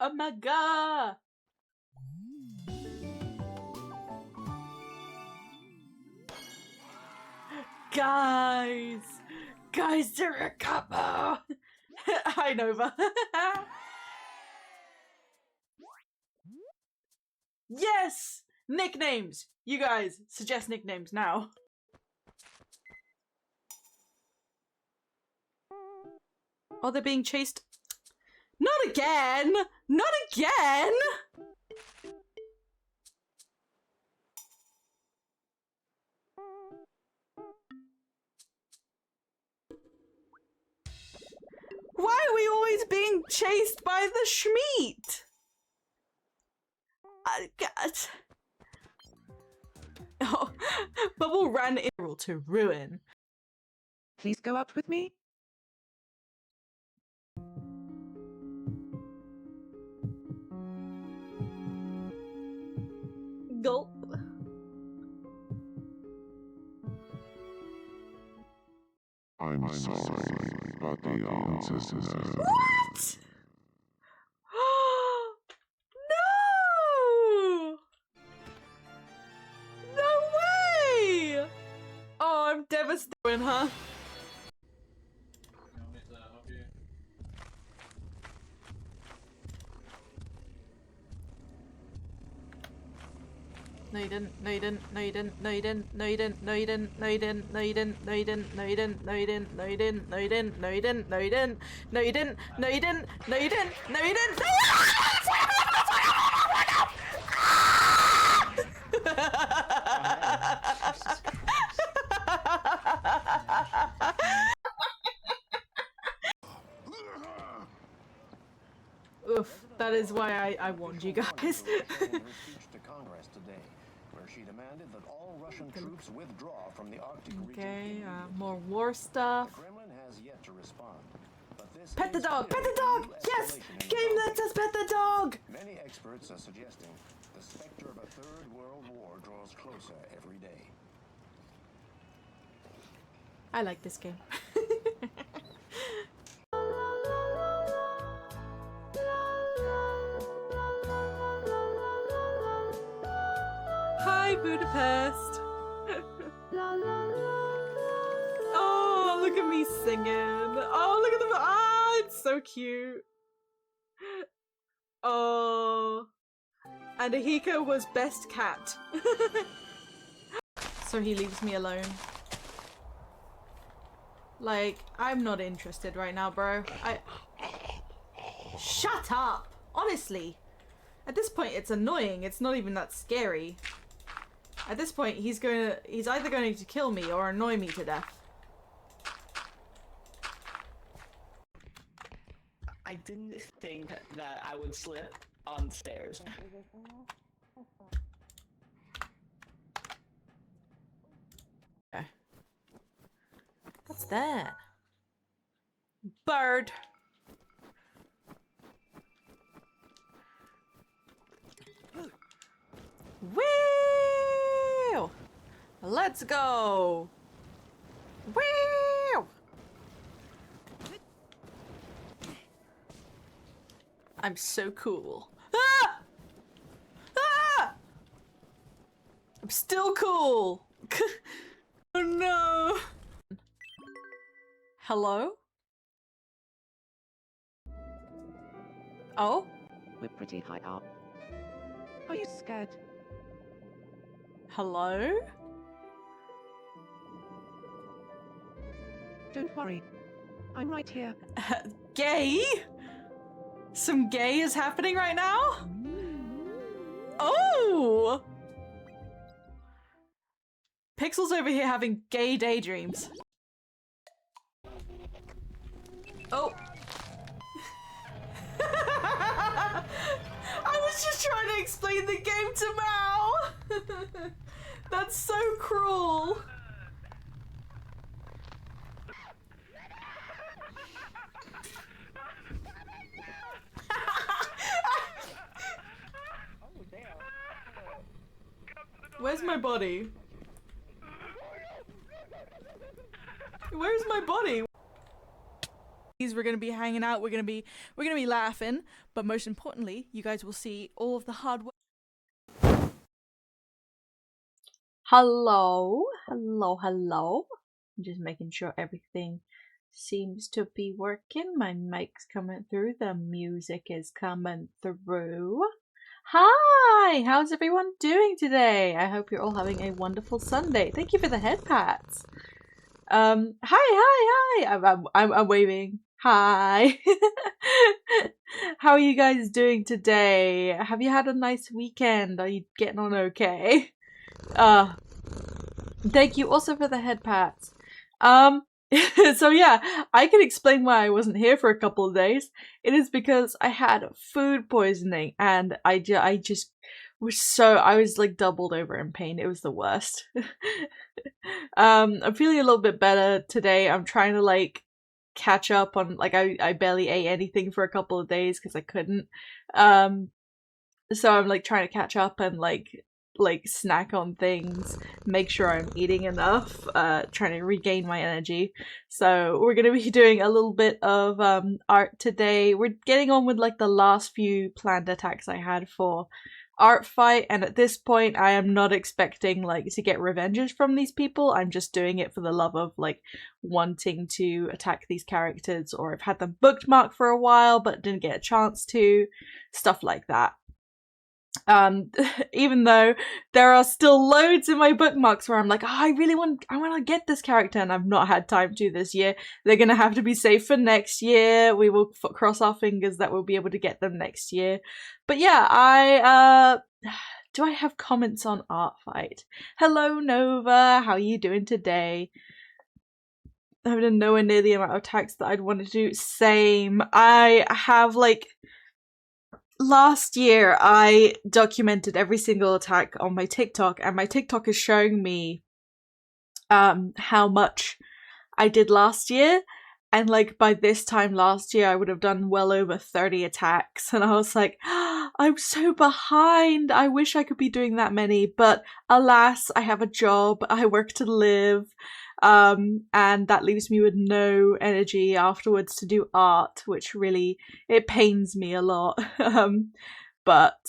Oh my god! Guys! Guys, they're a couple! Hi, Nova. Yes! Nicknames! You guys, suggest nicknames now. Oh, they're being chased. Not again! Not again! Why are we always being chased by the Schmeat? God. Oh, Bubble ran in to ruin. Please go out with me. Gulp. I'm sorry, but the answer's no. What? No! No way! Oh, I'm devastated, huh? No you didn't, no you didn't, no you didn't, no you didn't, no you didn't, no you didn't, no you didn't, no you didn't, no you didn't, no you didn't, no you didn't, no you didn't, no you didn't, no you didn't, no you didn't, no you didn't, no you didn't, no you didn't, no you didn't, Oof, that is why I warned you guys. Okay, more war stuff. Pet the dog! Pet the dog! Yes! Game lets us pet the dog! Many experts are suggesting the specter of a third world war draws closer every day. I like this game. Hi, Budapest! Oh, look at me singing! Oh, look at them! Ah, it's so cute! Oh... And Ahiko was best cat. So he leaves me alone. Like, I'm not interested right now, bro. Shut up! Honestly. At this point, it's annoying. It's not even that scary. At this point, he's either going to kill me or annoy me to death. I didn't think that I would slip on stairs. Okay. What's that? Bird. Woo! Let's go. Woo! I'm so cool. Ah! Ah! I'm still cool. Oh no. Hello? Oh? We're pretty high up. Are you scared? Hello? Don't worry. I'm right here. Gay? Some gay is happening right now? Oh! Pixel's over here having gay daydreams. Oh. I was just trying to explain the game to Mao! That's so cruel. Where's my body? Where's my body? We're gonna be hanging out. We're gonna be laughing. But most importantly, you guys will see all of the hard work. Hello. I'm just making sure everything seems to be working. My mic's coming through. The music is coming through. Hi! How's everyone doing today? I hope you're all having a wonderful Sunday. Thank you for the head pats. Hi! I'm waving. Hi! How are you guys doing today? Have you had a nice weekend? Are you getting on okay? Thank you also for the head pats. So yeah, I can explain why I wasn't here for a couple of days. It is because I had food poisoning and I just I was like doubled over in pain. It was the worst. I'm feeling a little bit better today. I'm trying to like catch up on like I barely ate anything for a couple of days because I couldn't. So I'm like trying to catch up and like snack on things, make sure I'm eating enough, trying to regain my energy. So we're gonna be doing a little bit of art today. We're getting on with like the last few planned attacks I had for ArtFight, and at this point I am not expecting like to get revenges from these people. I'm just doing it for the love of like wanting to attack these characters, or I've had them bookmarked for a while but didn't get a chance to, stuff like that. Even though there are still loads in my bookmarks where I'm like, oh, I want to get this character and I've not had time to this year. They're gonna have to be saved for next year. We will cross our fingers that we'll be able to get them next year. But yeah, do I have comments on ArtFight? Hello Nova, how are you doing today? I have nowhere near the amount of attacks that I'd want to do. Same. I have like last year, I documented every single attack on my TikTok, and my TikTok is showing me how much I did last year. And like by this time last year, I would have done well over 30 attacks. And I was like, oh, I'm so behind. I wish I could be doing that many. But alas, I have a job. I work to live. And that leaves me with no energy afterwards to do art, which really, it pains me a lot. But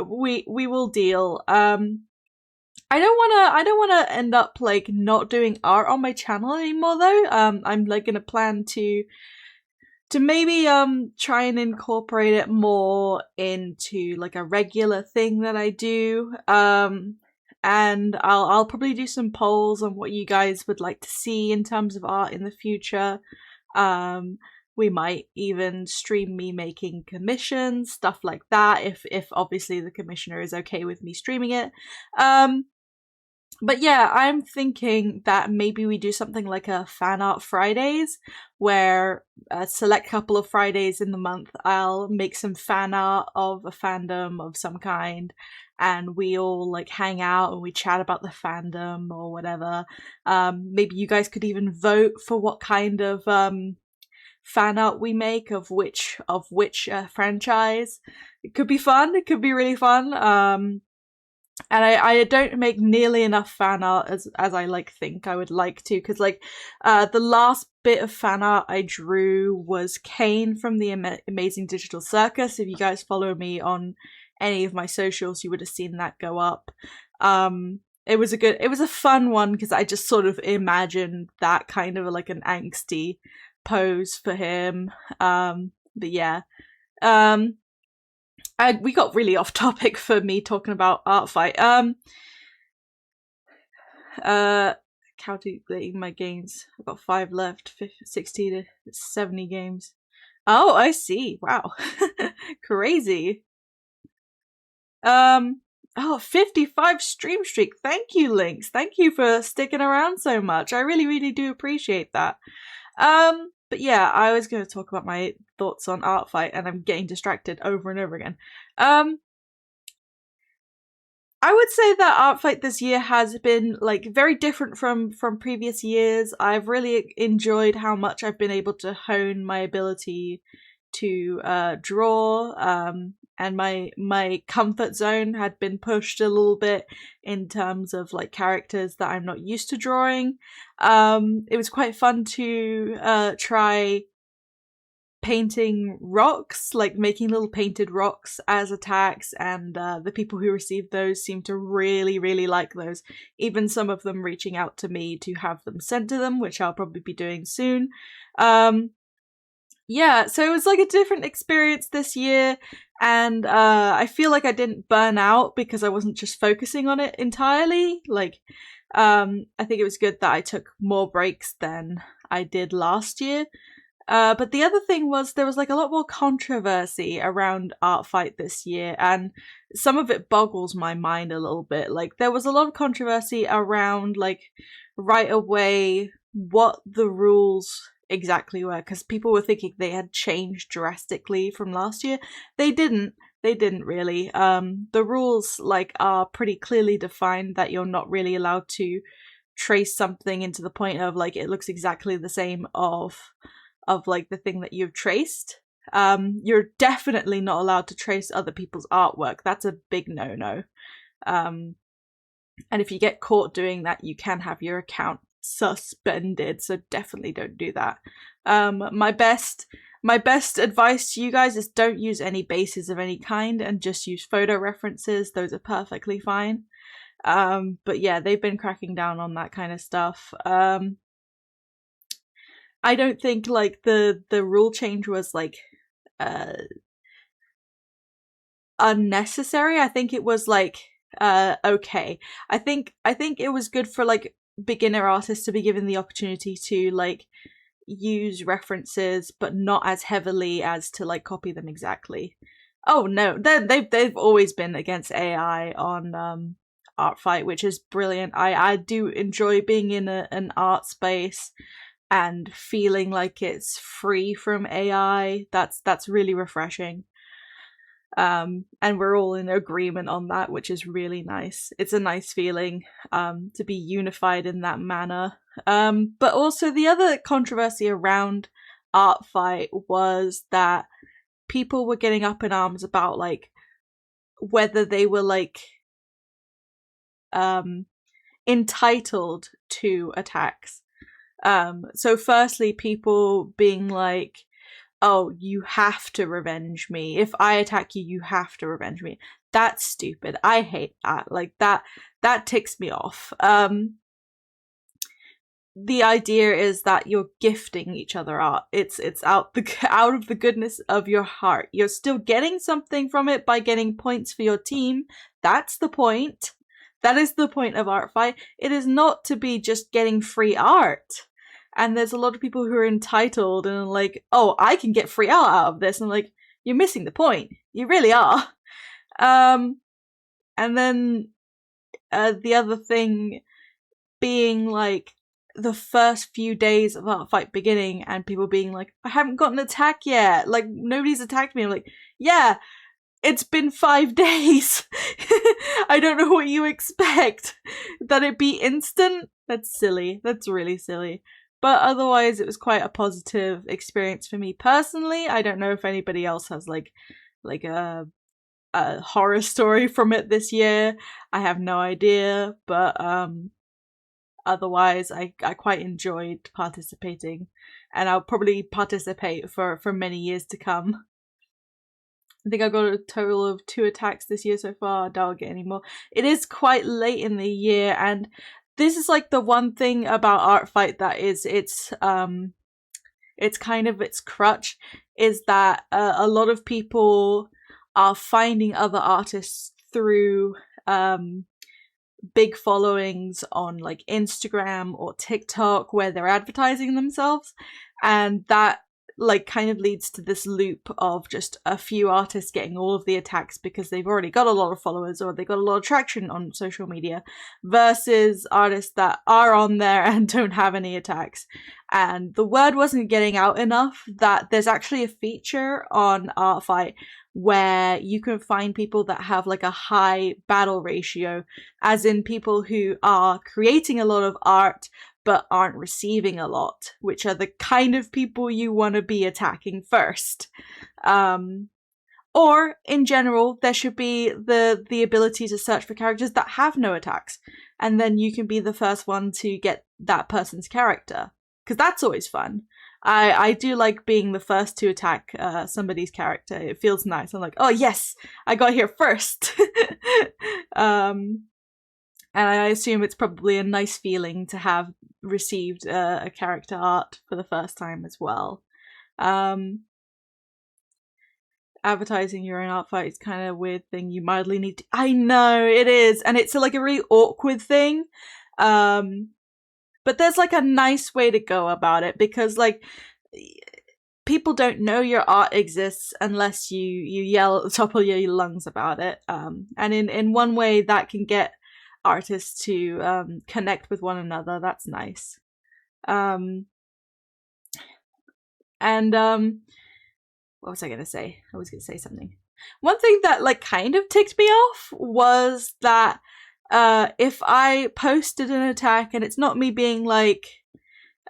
we will deal. I don't wanna end up like not doing art on my channel anymore though. I'm like gonna plan to maybe try and incorporate it more into like a regular thing that I do. And I'll probably do some polls on what you guys would like to see in terms of art in the future. We might even stream me making commissions, stuff like that, if obviously the commissioner is okay with me streaming it. But yeah, I'm thinking that maybe we do something like a fan art Fridays, where a select couple of Fridays in the month I'll make some fan art of a fandom of some kind, and we all like hang out and we chat about the fandom or whatever. Maybe you guys could even vote for what kind of fan art we make of which franchise. It could be fun. It could be really fun. And I don't make nearly enough fan art as I like think I would like to, because like the last bit of fan art I drew was Kane from the Amazing Digital Circus. If you guys follow me on any of my socials, you would have seen that go up. It was a fun one because I just sort of imagined that kind of like an angsty pose for him. But yeah. We got really off topic for me talking about ArtFight. Calculating my games. I've got 5 left, 60 to 70 games. Oh, I see. Wow. Crazy. 55 stream streak. Thank you, Lynx. Thank you for sticking around so much. I really, really do appreciate that. But yeah, I was going to talk about my thoughts on ArtFight, and I'm getting distracted over and over again. I would say that ArtFight this year has been like very different from previous years. I've really enjoyed how much I've been able to hone my ability to draw, and my comfort zone had been pushed a little bit in terms of like characters that I'm not used to drawing. It was quite fun to try painting rocks, like making little painted rocks as attacks, and the people who received those seem to really, really like those. Even some of them reaching out to me to have them sent to them, which I'll probably be doing soon. Yeah, so it was like a different experience this year, and I feel like I didn't burn out because I wasn't just focusing on it entirely. Like, I think it was good that I took more breaks than I did last year. But the other thing was there was like a lot more controversy around ArtFight this year, and some of it boggles my mind a little bit. Like, there was a lot of controversy around, like, right away what the rules exactly were, because people were thinking they had changed drastically from last year. They didn't really. The rules, like, are pretty clearly defined that you're not really allowed to trace something into the point of, like, it looks exactly the same of like the thing that you've traced. You're definitely not allowed to trace other people's artwork. That's a big no-no. And if you get caught doing that, you can have your account suspended, so definitely don't do that. My best advice to you guys is don't use any bases of any kind and just use photo references. Those are perfectly fine. But yeah, they've been cracking down on that kind of stuff. I don't think, like, the rule change was, like, unnecessary. I think it was, like, okay. I think it was good for, like, beginner artists to be given the opportunity to, like, use references, but not as heavily as to, like, copy them exactly. Oh no, they've always been against AI on ArtFight, which is brilliant. I do enjoy being in an art space and feeling like it's free from AI. That's really refreshing. And we're all in agreement on that, which is really nice. It's a nice feeling to be unified in that manner. But also the other controversy around ArtFight was that people were getting up in arms about, like, whether they were, like, entitled to attacks. So firstly, people being like, oh, you have to revenge me. If I attack you, you have to revenge me. That's stupid. I hate that. Like, that ticks me off. The idea is that you're gifting each other art. It's out of the goodness of your heart. You're still getting something from it by getting points for your team. That's the point. That is the point of ArtFight. It is not to be just getting free art. And there's a lot of people who are entitled and are like, oh, I can get free art out of this. And I'm like, you're missing the point. You really are. And then the other thing being, like, the first few days of ArtFight beginning and people being like, I haven't got an attack yet. Like, nobody's attacked me. I'm like, yeah, it's been 5 days. I don't know what you expect. That it be instant? That's silly. That's really silly. But otherwise, it was quite a positive experience for me personally. I don't know if anybody else has like a horror story from it this year. I have no idea, but otherwise, I quite enjoyed participating, and I'll probably participate for many years to come. I think I got a total of 2 attacks this year so far. I doubt I'll get any more. It is quite late in the year, and this is like the one thing about ArtFight that is it's kind of its crutch, is that a lot of people are finding other artists through big followings on, like, Instagram or TikTok where they're advertising themselves, and that, like, kind of leads to this loop of just a few artists getting all of the attacks because they've already got a lot of followers or they got a lot of traction on social media, versus artists that are on there and don't have any attacks. And the word wasn't getting out enough that there's actually a feature on ArtFight where you can find people that have, like, a high battle ratio, as in people who are creating a lot of art but aren't receiving a lot, which are the kind of people you want to be attacking first. Or, in general, there should be the ability to search for characters that have no attacks, and then you can be the first one to get that person's character, because that's always fun. I do like being the first to attack somebody's character. It feels nice. I'm like, oh yes, I got here first. And I assume it's probably a nice feeling to have received a character art for the first time as well. Advertising your own art fight is kind of a weird thing you mildly need to... I know, it is, and it's like a really awkward thing. But there's like a nice way to go about it, because like people don't know your art exists unless you yell at the top of your lungs about it. And in one way that can get artists to connect with one another. That's nice. What was I gonna say? I was gonna say something. One thing that like kind of ticked me off was that if I posted an attack, and it's not me being like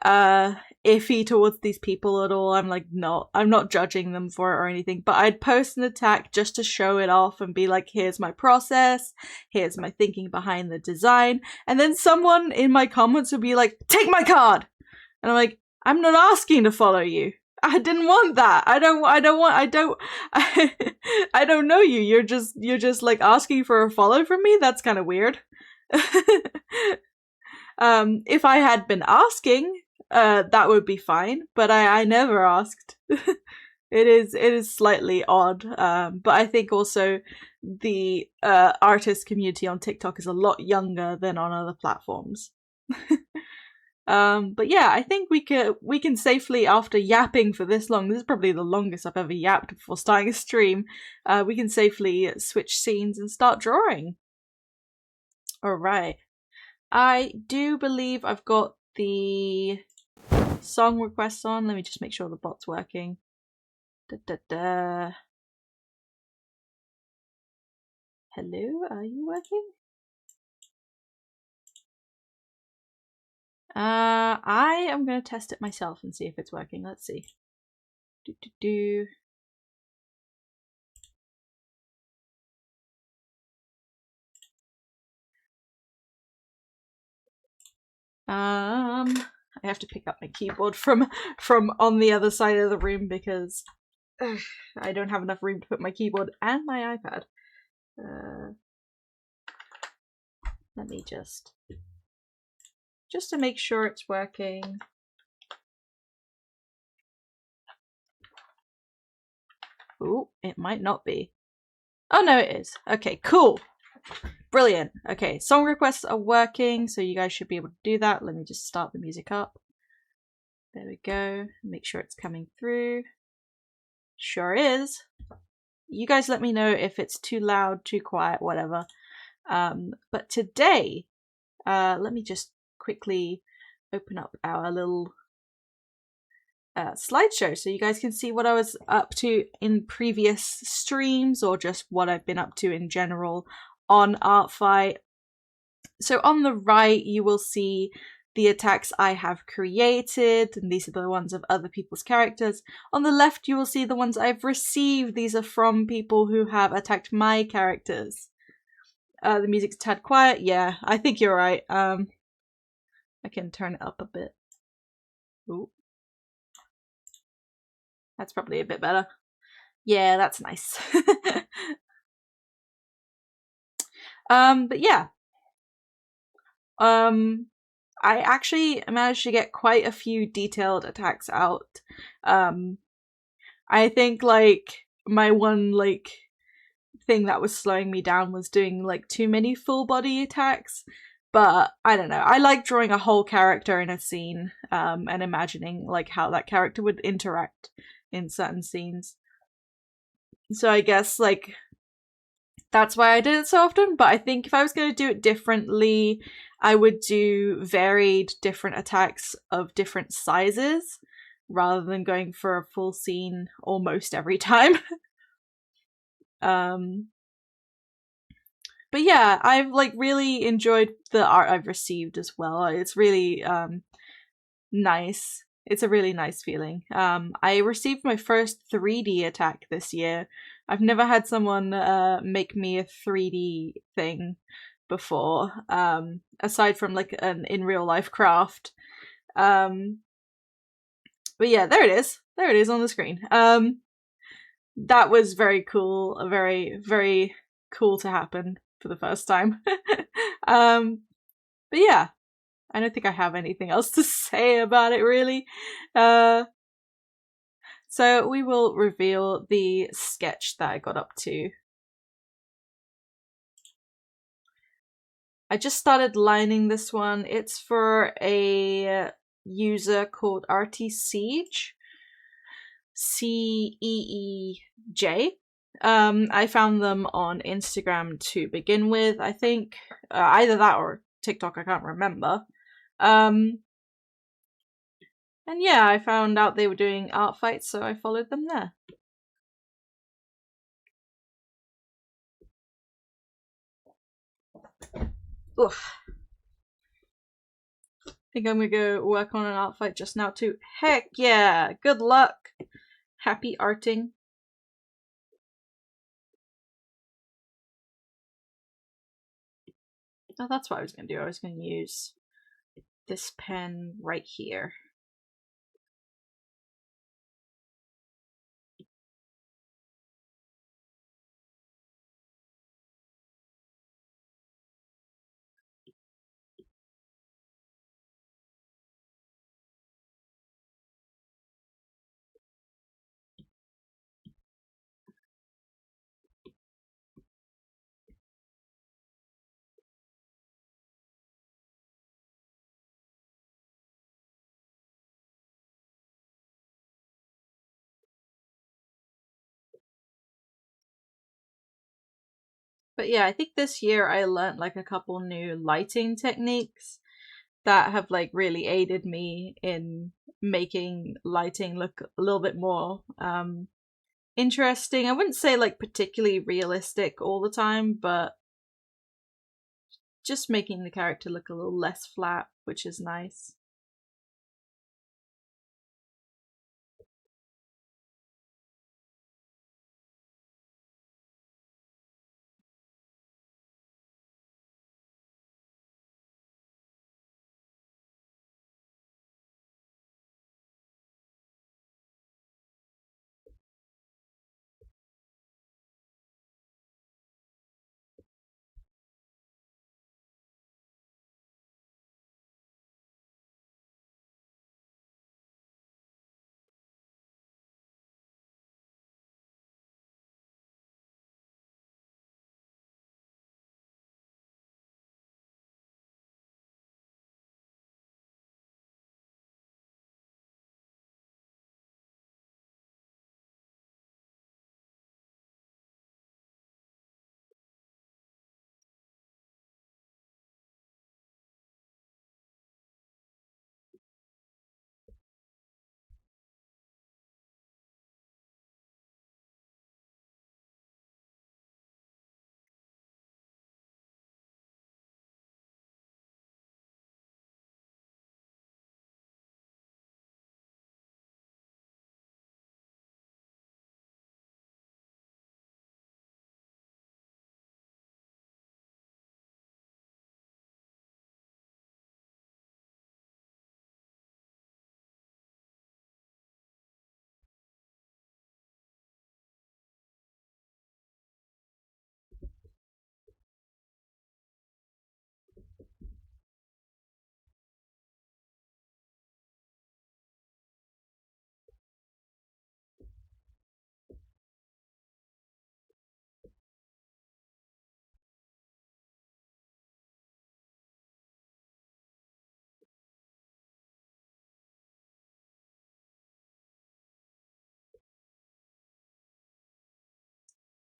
iffy towards these people at all, I'm not judging them for it or anything, but I'd post an attack just to show it off and be like, here's my process, here's my thinking behind the design, and then someone in my comments would be like, take my card! And I'm like, I'm not asking to follow you. I didn't want that. I don't know you. You're just like asking for a follow from me. That's kind of weird. If I had been asking, that would be fine, but I never asked. It is slightly odd. But I think also the artist community on TikTok is a lot younger than on other platforms. But yeah, I think we can safely, after yapping for this long, this is probably the longest I've ever yapped before starting a stream, we can safely switch scenes and start drawing. Alright. I do believe I've got the song requests on. Let me just make sure the bot's working. Hello, are you working? I am going to test it myself and see if it's working. Let's see. I have to pick up my keyboard from on the other side of the room because I don't have enough room to put my keyboard and my iPad. Let me just to make sure it's working. Ooh, it might not be. Oh no, it is. Okay, cool. Brilliant. Okay, song requests are working, so you guys should be able to do that. Let me just start the music up. There we go. Make sure it's coming through. Sure is. You guys let me know if it's too loud, too quiet, whatever. But today, let me just quickly open up our little slideshow so you guys can see what I was up to in previous streams, or just what I've been up to in general on ArtFight. So on the right you will see the attacks I have created, and these are the ones of other people's characters. On the left you will see the ones I've received. These are from people who have attacked my characters. The music's a tad quiet. Yeah, I think you're right. I can turn it up a bit. Ooh. That's probably a bit better. Yeah, that's nice. But yeah. I actually managed to get quite a few detailed attacks out. I think like my one like thing that was slowing me down was doing like too many full body attacks. But I don't know, I like drawing a whole character in a scene, and imagining like how that character would interact in certain scenes. So I guess like that's why I did it so often. But I think if I was going to do it differently, I would do varied different attacks of different sizes rather than going for a full scene almost every time. But yeah, I've like really enjoyed the art I've received as well. It's really nice. It's a really nice feeling. I received my first 3D attack this year. I've never had someone make me a 3D thing before, aside from like an in real life craft. But yeah, there it is. There it is on the screen. That was very cool. Very, very cool to happen for the first time. But yeah, I don't think I have anything else to say about it really. So we will reveal the sketch that I got up to. I just started lining this one. It's for a user called RT Ceej. I found them on Instagram to begin with, I think. Either that or TikTok, I can't remember. And yeah, I found out they were doing ArtFight, so I followed them there. Oof. I think I'm gonna go work on an ArtFight just now too. Heck yeah! Good luck! Happy arting. Oh, that's what I was gonna do. I was gonna use this pen right here. But yeah, I think this year I learned like a couple new lighting techniques that have like really aided me in making lighting look a little bit more interesting. I wouldn't say like particularly realistic all the time, but just making the character look a little less flat, which is nice.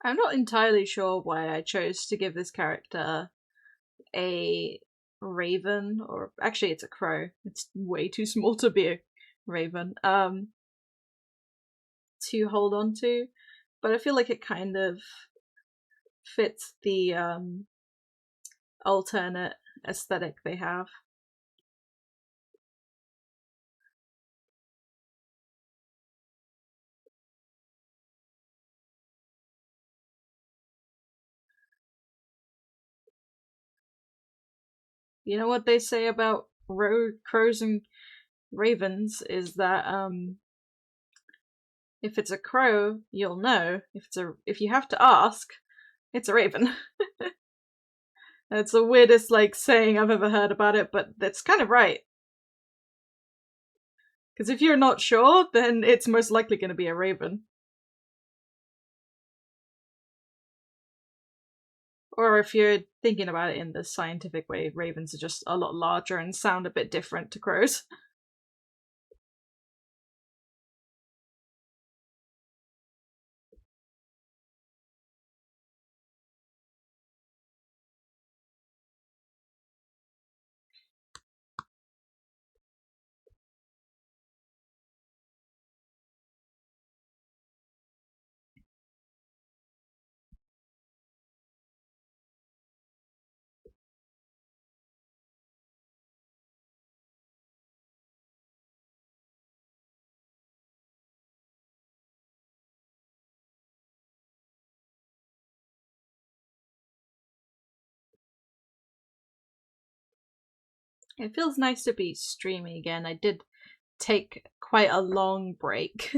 I'm not entirely sure why I chose to give this character a raven, or actually it's a crow. It's way too small to be a raven. To hold on to, but I feel like it kind of fits the alternate aesthetic they have. You know what they say about crows and ravens is that if it's a crow, you'll know. If you have to ask, it's a raven. It's the weirdest like saying I've ever heard about it, but that's kind of right. Because if you're not sure, then it's most likely going to be a raven. Or if you're thinking about it in the scientific way, ravens are just a lot larger and sound a bit different to crows. It feels nice to be streaming again. I did take quite a long break.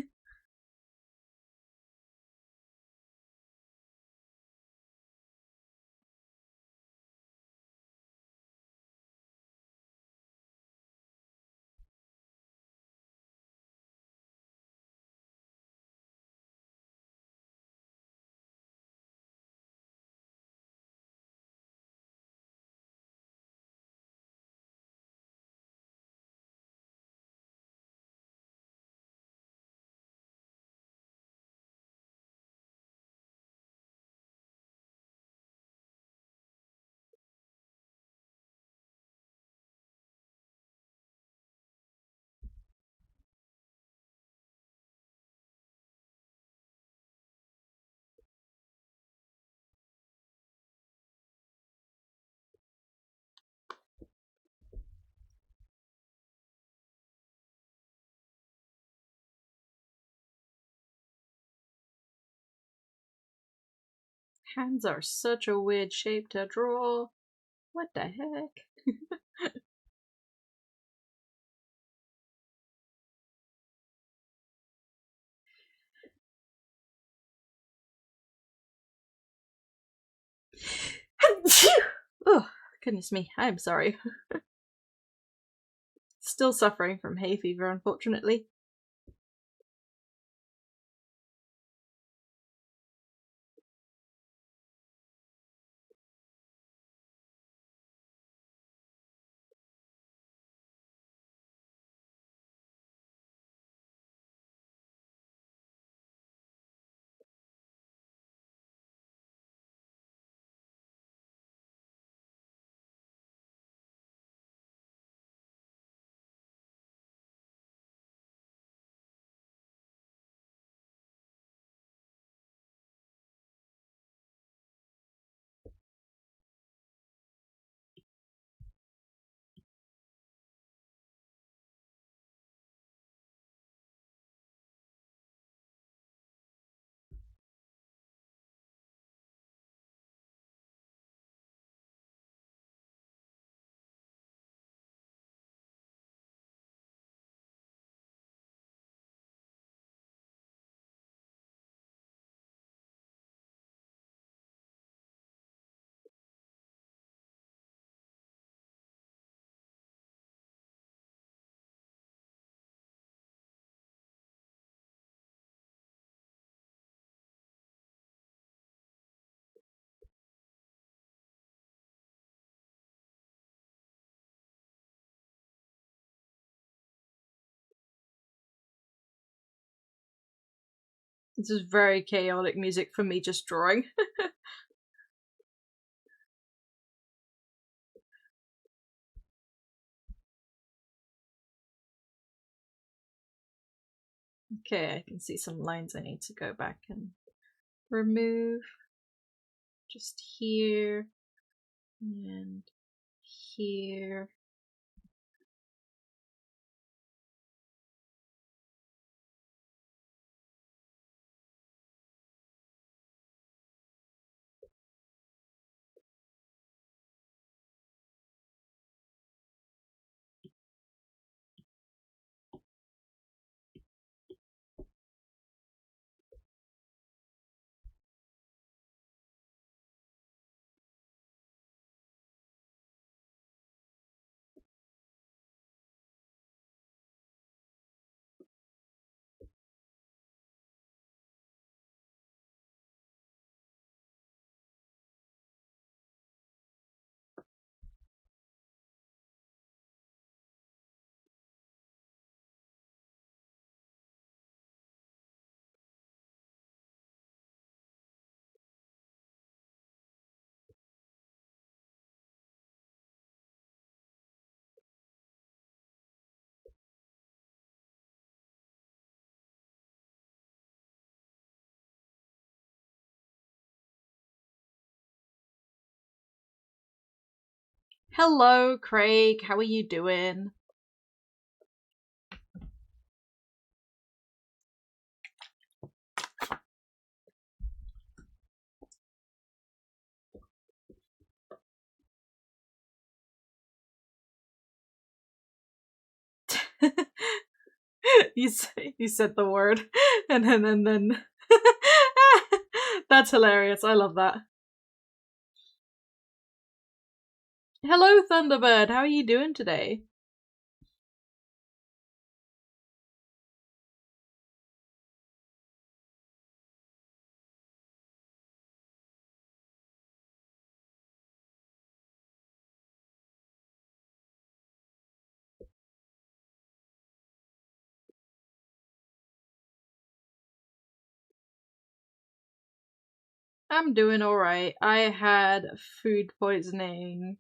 Hands are such a weird shape to draw. What the heck? Oh, goodness me, I'm sorry. Still suffering from hay fever, unfortunately. This is very chaotic music for me just drawing. Okay, I can see some lines I need to go back and remove. Just here and here. Hello, Craig. How are you doing? You said the word, and then. That's hilarious. I love that. Hello, Thunderbird. How are you doing today? I'm doing alright. I had food poisoning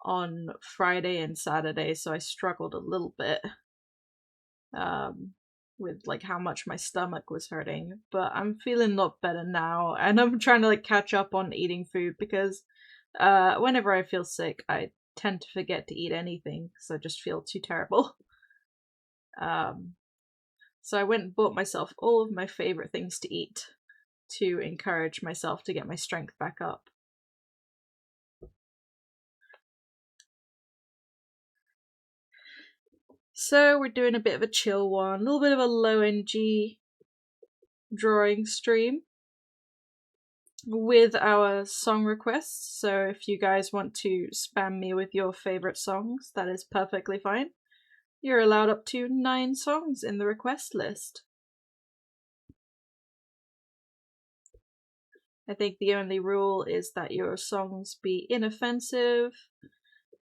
on Friday and Saturday, so I struggled a little bit with like how much my stomach was hurting, but I'm feeling a lot better now, and I'm trying to like catch up on eating food because whenever I feel sick, I tend to forget to eat anything because I just feel too terrible. So I went and bought myself all of my favorite things to eat to encourage myself to get my strength back up. So we're doing a bit of a chill one, a little bit of a low energy drawing stream with our song requests. So if you guys want to spam me with your favorite songs, that is perfectly fine. You're allowed up to 9 songs in the request list. I think the only rule is that your songs be inoffensive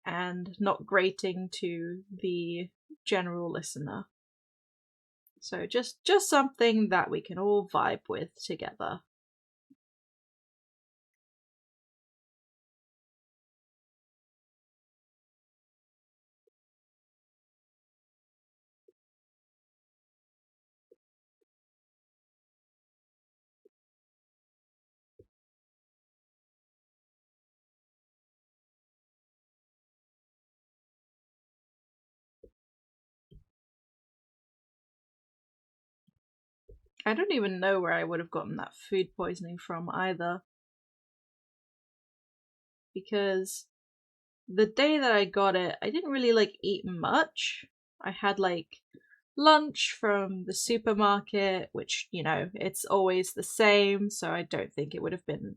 and not grating to the general listener. So just something that we can all vibe with together. I don't even know where I would have gotten that food poisoning from either. Because the day that I got it, I didn't really like eat much. I had like lunch from the supermarket, which, you know, it's always the same, so I don't think it would have been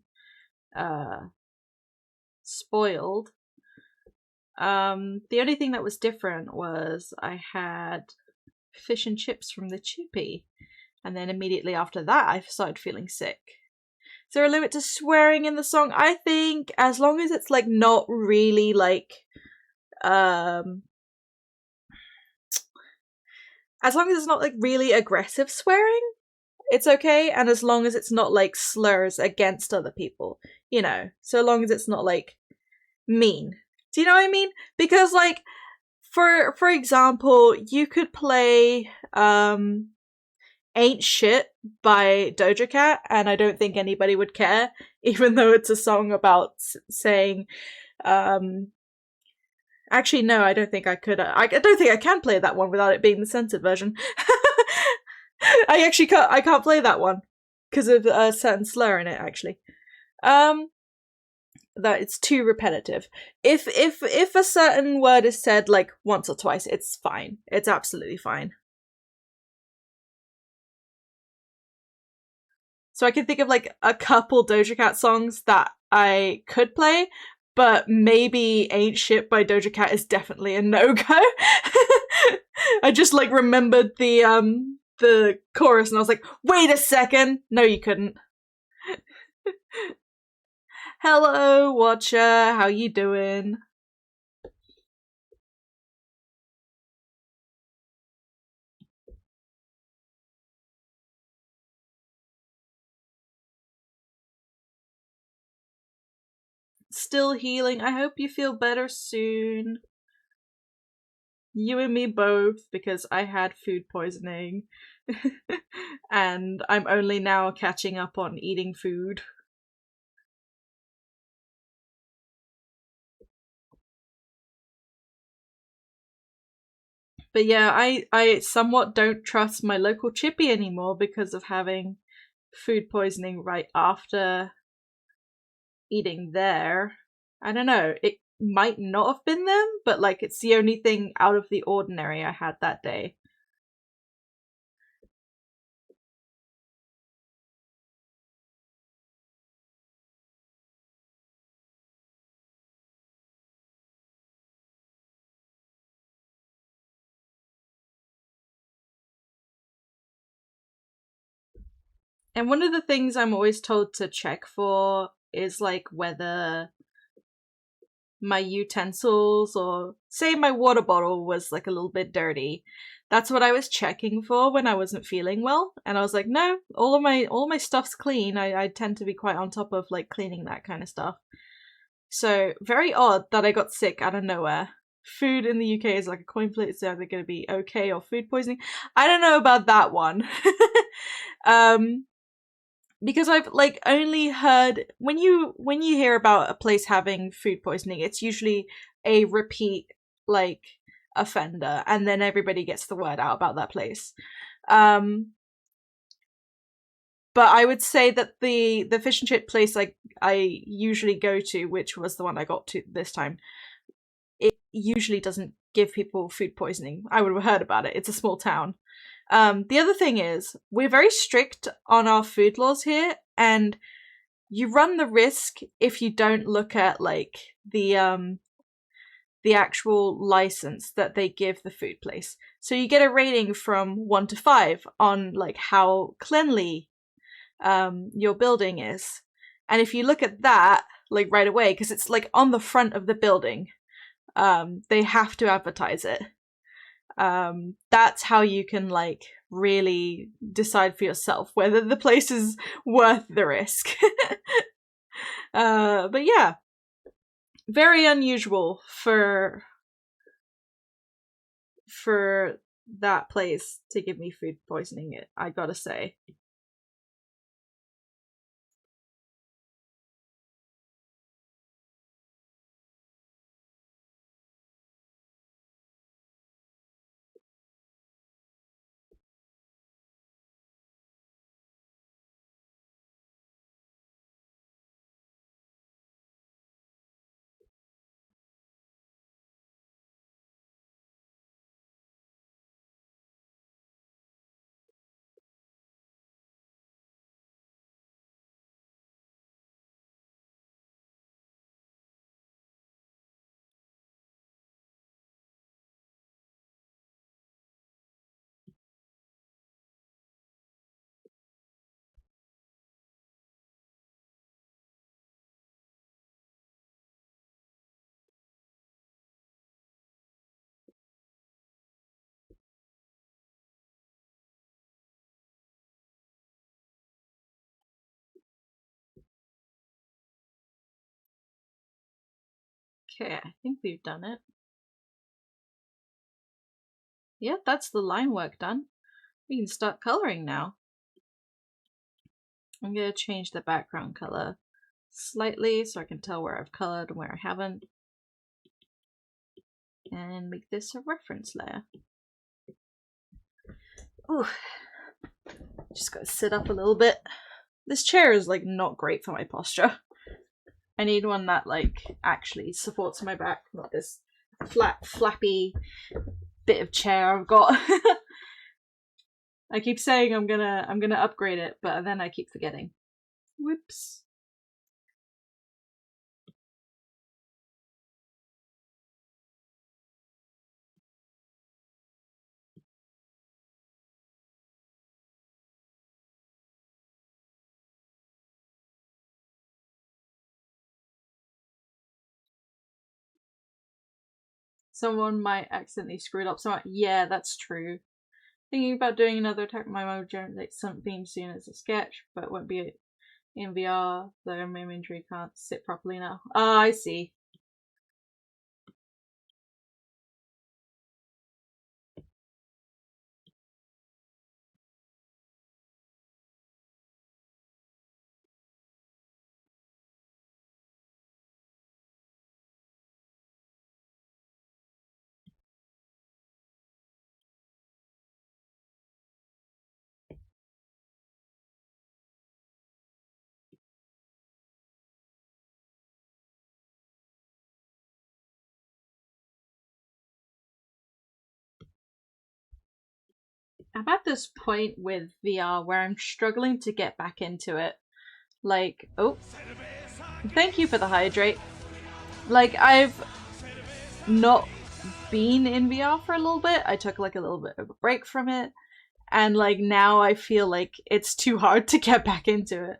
spoiled. The only thing that was different was I had fish and chips from the chippy, and then immediately after that I started feeling sick. Is there a limit to swearing in the song? I think as long as it's like not really like as long as it's not like really aggressive swearing, it's okay, and as long as it's not like slurs against other people, you know, so long as it's not like mean. Do you know what I mean? Because like for example, you could play Ain't Shit by Doja Cat, and I don't think anybody would care, even though it's a song about saying, actually, no, I don't think I could. I don't think I can play that one without it being the censored version. I actually can't. I can't play that one because of a certain slur in it. Actually, that it's too repetitive. If a certain word is said like once or twice, it's fine. It's absolutely fine. So I can think of like a couple Doja Cat songs that I could play, but maybe Ain't Shit by Doja Cat is definitely a no-go. I just like remembered the chorus and I was like, wait a second. No, you couldn't. Hello, Watcher. How you doing? Still healing. I hope you feel better soon. You and me both, because I had food poisoning. And I'm only now catching up on eating food. But yeah, I somewhat don't trust my local chippy anymore because of having food poisoning right after eating there. I don't know. It might not have been them, but like it's the only thing out of the ordinary I had that day. And one of the things I'm always told to check for is like whether my utensils or say my water bottle was like a little bit dirty. That's what I was checking for when I wasn't feeling well. And I was like, no, all my stuff's clean. I tend to be quite on top of like cleaning that kind of stuff. So very odd that I got sick out of nowhere. Food in the UK is like a coin flip. It's either going to be okay or food poisoning. I don't know about that one. Because I've like only heard when you hear about a place having food poisoning, it's usually a repeat like offender, and then everybody gets the word out about that place. But I would say that the fish and chip place I usually go to, which was the one I got to this time, it usually doesn't give people food poisoning. I would have heard about it. It's a small town. The other thing is, we're very strict on our food laws here, and you run the risk if you don't look at like the actual license that they give the food place. So you get a rating from 1 to 5 on like how cleanly your building is. And if you look at that like right away, because it's like on the front of the building, they have to advertise it. That's how you can like really decide for yourself whether the place is worth the risk. But yeah, very unusual for that place to give me food poisoning, I gotta say. Okay, I think we've done it. Yep, that's the line work done. We can start coloring now. I'm going to change the background color slightly so I can tell where I've colored and where I haven't. And make this a reference layer. Ooh, just gotta sit up a little bit. This chair is like not great for my posture. I need one that like actually supports my back, not this flat, flappy bit of chair I've got. I keep saying I'm gonna upgrade it, but then I keep forgetting. Whoops. Someone might accidentally screw it up. Yeah, that's true. Thinking about doing another Attack My Mojo like something soon as a sketch, but won't be in VR, though my injury can't sit properly now. Ah, I see. I'm at this point with VR where I'm struggling to get back into it. Like, oh, thank you for the hydrate. Like, I've not been in VR for a little bit. I took like a little bit of a break from it. And like now I feel like it's too hard to get back into it.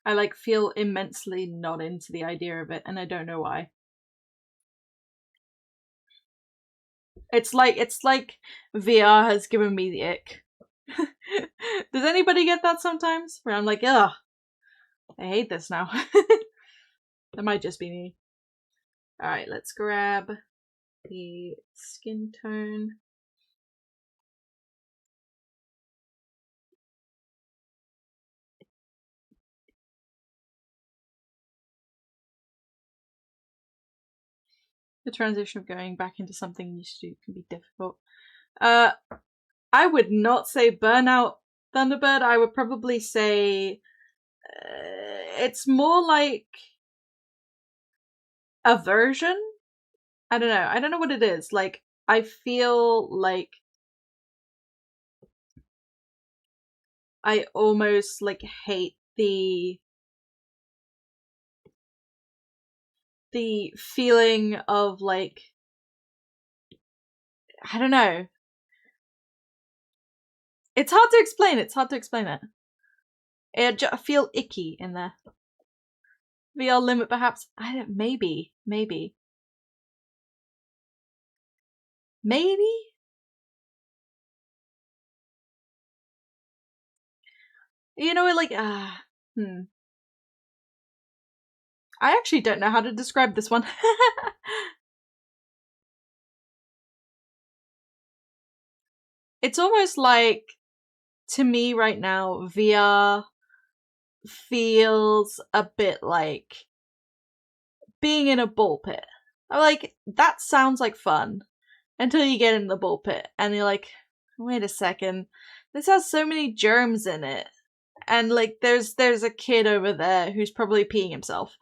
I like feel immensely not into the idea of it, and I don't know why. It's like VR has given me the ick. Does anybody get that sometimes? Where I'm like, ugh, I hate this now. That might just be me. Alright, let's grab the skin tone. The transition of going back into something you used to do can be difficult. I would not say Burnout Thunderbird. I would probably say it's more like aversion. I don't know. I don't know what it is. Like, I feel like I almost like hate the feeling of like, I don't know. It's hard to explain. It's hard to explain it. I feel icky in there. VR limit, perhaps. I don't. Maybe. You know, like I actually don't know how to describe this one. It's almost like, to me right now, VR feels a bit like being in a ball pit. I'm like, that sounds like fun. Until you get in the ball pit, and you're like, wait a second, this has so many germs in it. And like, there's a kid over there who's probably peeing himself.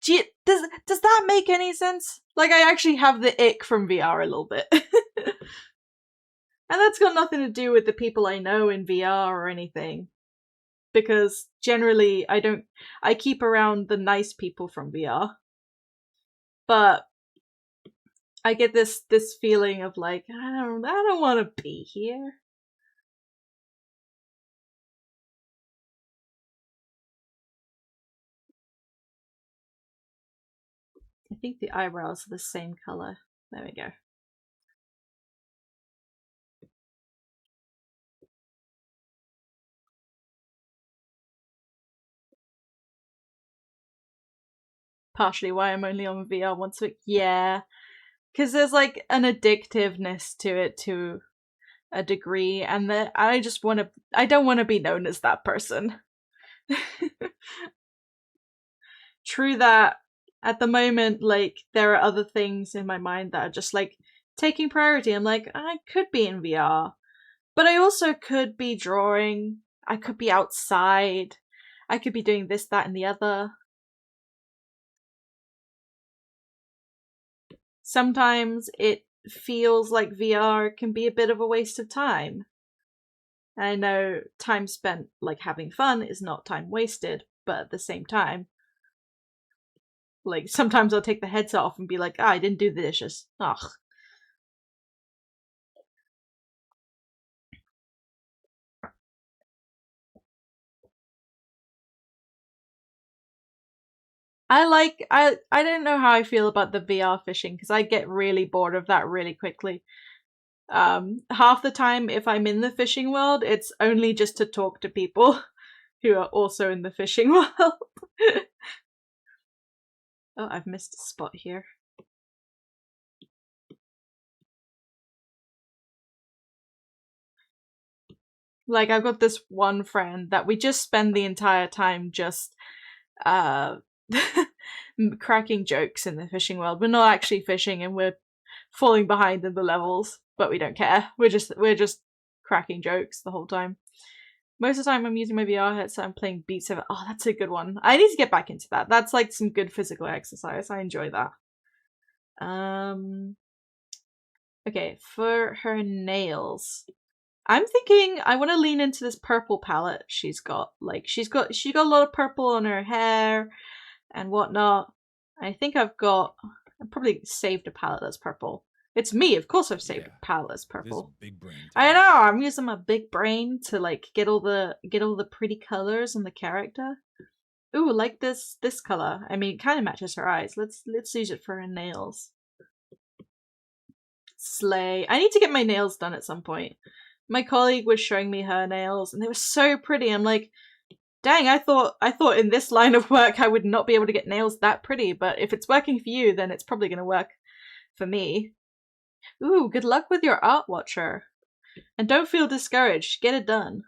Does that make any sense? Like, I actually have the ick from VR a little bit. And that's got nothing to do with the people I know in VR or anything. Because generally, I keep around the nice people from VR. But I get this feeling of like, I don't want to be here. I think the eyebrows are the same color. There we go. Partially why I'm only on VR once a week. Yeah. Because there's like an addictiveness to it to a degree, and that I don't want to be known as that person. True that at the moment, like, there are other things in my mind that are just like taking priority. I'm like, I could be in VR, but I also could be drawing. I could be outside. I could be doing this, that, and the other. Sometimes it feels like VR can be a bit of a waste of time. I know time spent like having fun is not time wasted, but at the same time, like, sometimes I'll take the headset off and be like, I didn't do the dishes. Ugh. I don't know how I feel about the VR fishing, because I get really bored of that really quickly. Half the time, if I'm in the fishing world, it's only just to talk to people who are also in the fishing world. Oh, I've missed a spot here. Like, I've got this one friend that we just spend the entire time just cracking jokes in the fishing world. We're not actually fishing, and we're falling behind in the levels, but we don't care. We're just cracking jokes the whole time. Most of the time I'm using my VR headset, I'm playing Beat Saber. Oh, that's a good one. I need to get back into that. That's like some good physical exercise. I enjoy that. Okay, for her nails. I'm thinking I want to lean into this purple palette she's got. Like she got a lot of purple on her hair and whatnot. I think I've probably saved a palette that's purple. It's me, of course I've saved a palette that's purple. Big brain I know, I'm using my big brain to like get all the pretty colors on the character. Ooh, like this color. I mean, it kind of matches her eyes. Let's use it for her nails. Slay. I need to get my nails done at some point. My colleague was showing me her nails and they were so pretty. I'm like, dang, I thought in this line of work I would not be able to get nails that pretty, but if it's working for you, then it's probably going to work for me. Ooh, good luck with your art watcher. And don't feel discouraged. Get it done.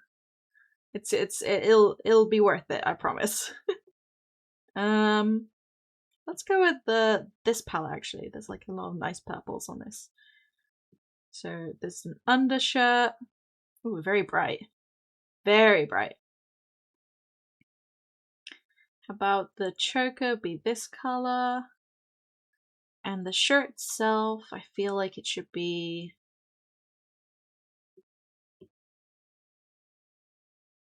It'll be worth it, I promise. Let's go with this palette actually. There's like a lot of nice purples on this. So there's an undershirt. Ooh, very bright. Very bright. How about the choker be this color? And the shirt itself, I feel like it should be...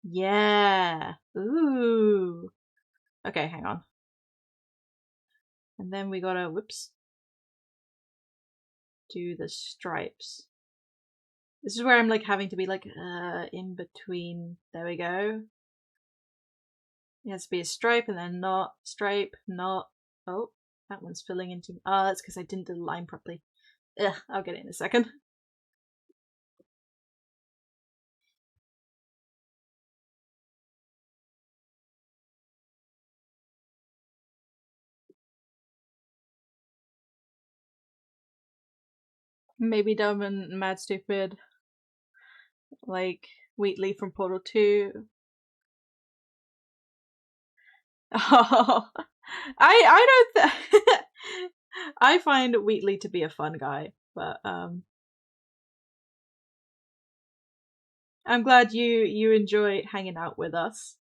Yeah! Ooh! Okay, hang on. And then we gotta, whoops, do the stripes. This is where I'm like having to be like in between. There we go. It has to be a stripe and then not stripe, not. Oh, that one's filling into. Oh, that's because I didn't do the line properly. Ugh, I'll get it in a second. Maybe dumb and mad stupid. Like Wheatley from Portal 2. Oh, I don't. I find Wheatley to be a fun guy, but I'm glad you enjoy hanging out with us.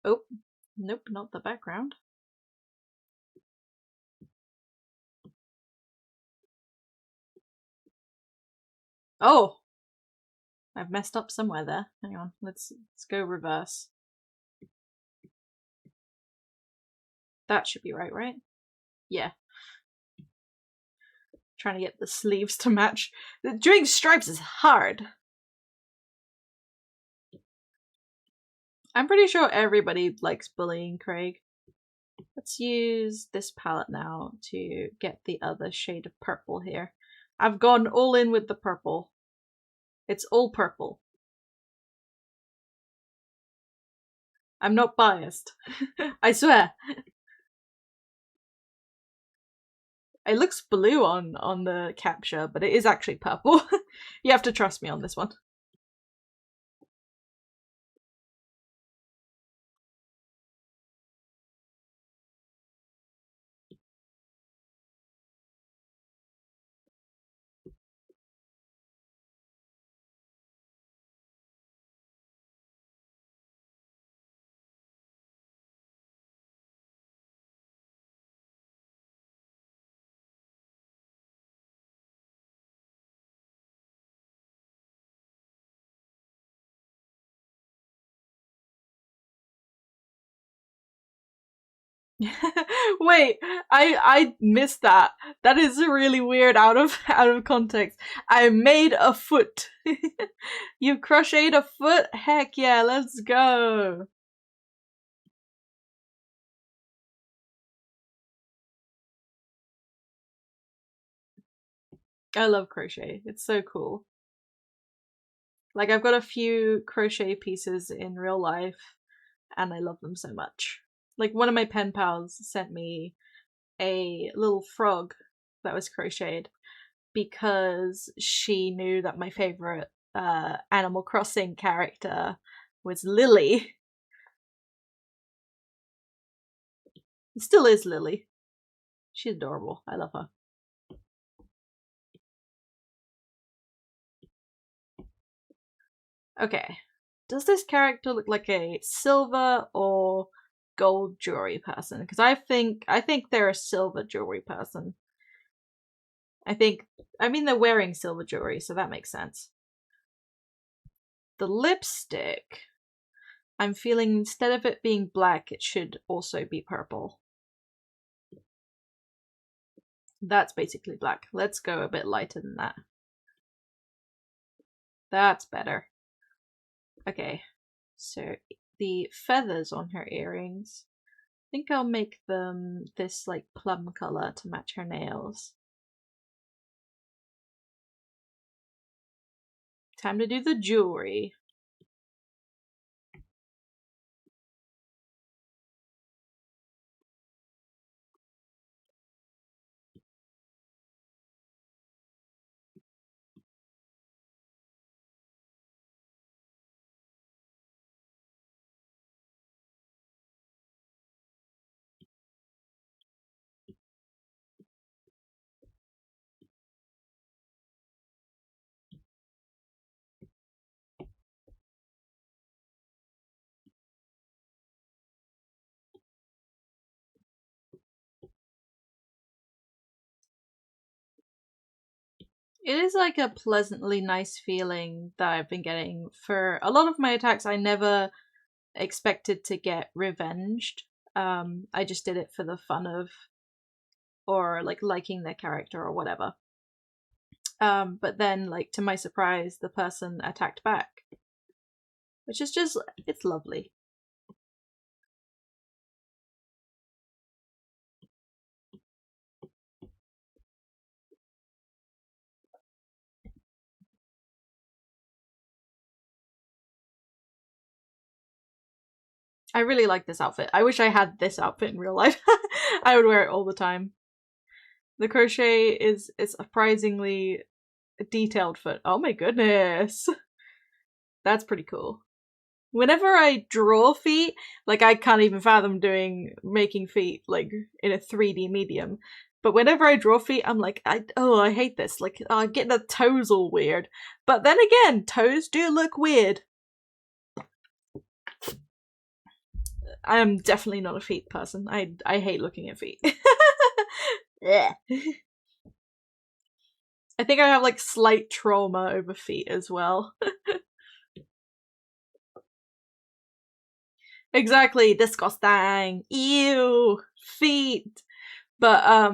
Oh, nope, not the background. Oh, I've messed up somewhere there. Hang on, let's go reverse. That should be right? Yeah. Trying to get the sleeves to match. Doing stripes is hard. I'm pretty sure everybody likes bullying Craig. Let's use this palette now to get the other shade of purple here. I've gone all in with the purple. It's all purple. I'm not biased. I swear. It looks blue on the capture, but it is actually purple. You have to trust me on this one. Wait, I missed that. That is really weird out of context. I made a foot. You crocheted a foot? Heck yeah, let's go. I love crochet. It's so cool. Like I've got a few crochet pieces in real life and I love them so much. Like one of my pen pals sent me a little frog that was crocheted because she knew that my favorite Animal Crossing character was Lily. It still is Lily. She's adorable. I love her. Okay. Does this character look like a silver or gold jewelry person? Because I think they're a silver jewelry person. I mean they're wearing silver jewelry, so that makes sense. The lipstick, I'm feeling instead of it being black, it should also be purple. That's basically black. Let's go a bit lighter than that. That's better. Okay, so the feathers on her earrings, I think I'll make them this like plum color to match her nails. Time to do the jewelry. It is like a pleasantly nice feeling that I've been getting for a lot of my attacks. I never expected to get revenged. I just did it for the fun of, or like liking their character or whatever. But then, like, to my surprise, the person attacked back, which is just, it's lovely. I really like this outfit. I wish I had this outfit in real life. I would wear it all the time. The crochet is surprisingly detailed foot. Oh my goodness. That's pretty cool. Whenever I draw feet, like I can't even fathom making feet like in a 3D medium. But whenever I draw feet, I'm like, I hate this. Like, getting the toes all weird. But then again, toes do look weird. I am definitely not a feet person. I hate looking at feet. I think I have like slight trauma over feet as well. Exactly, disgusting. Ew, feet. But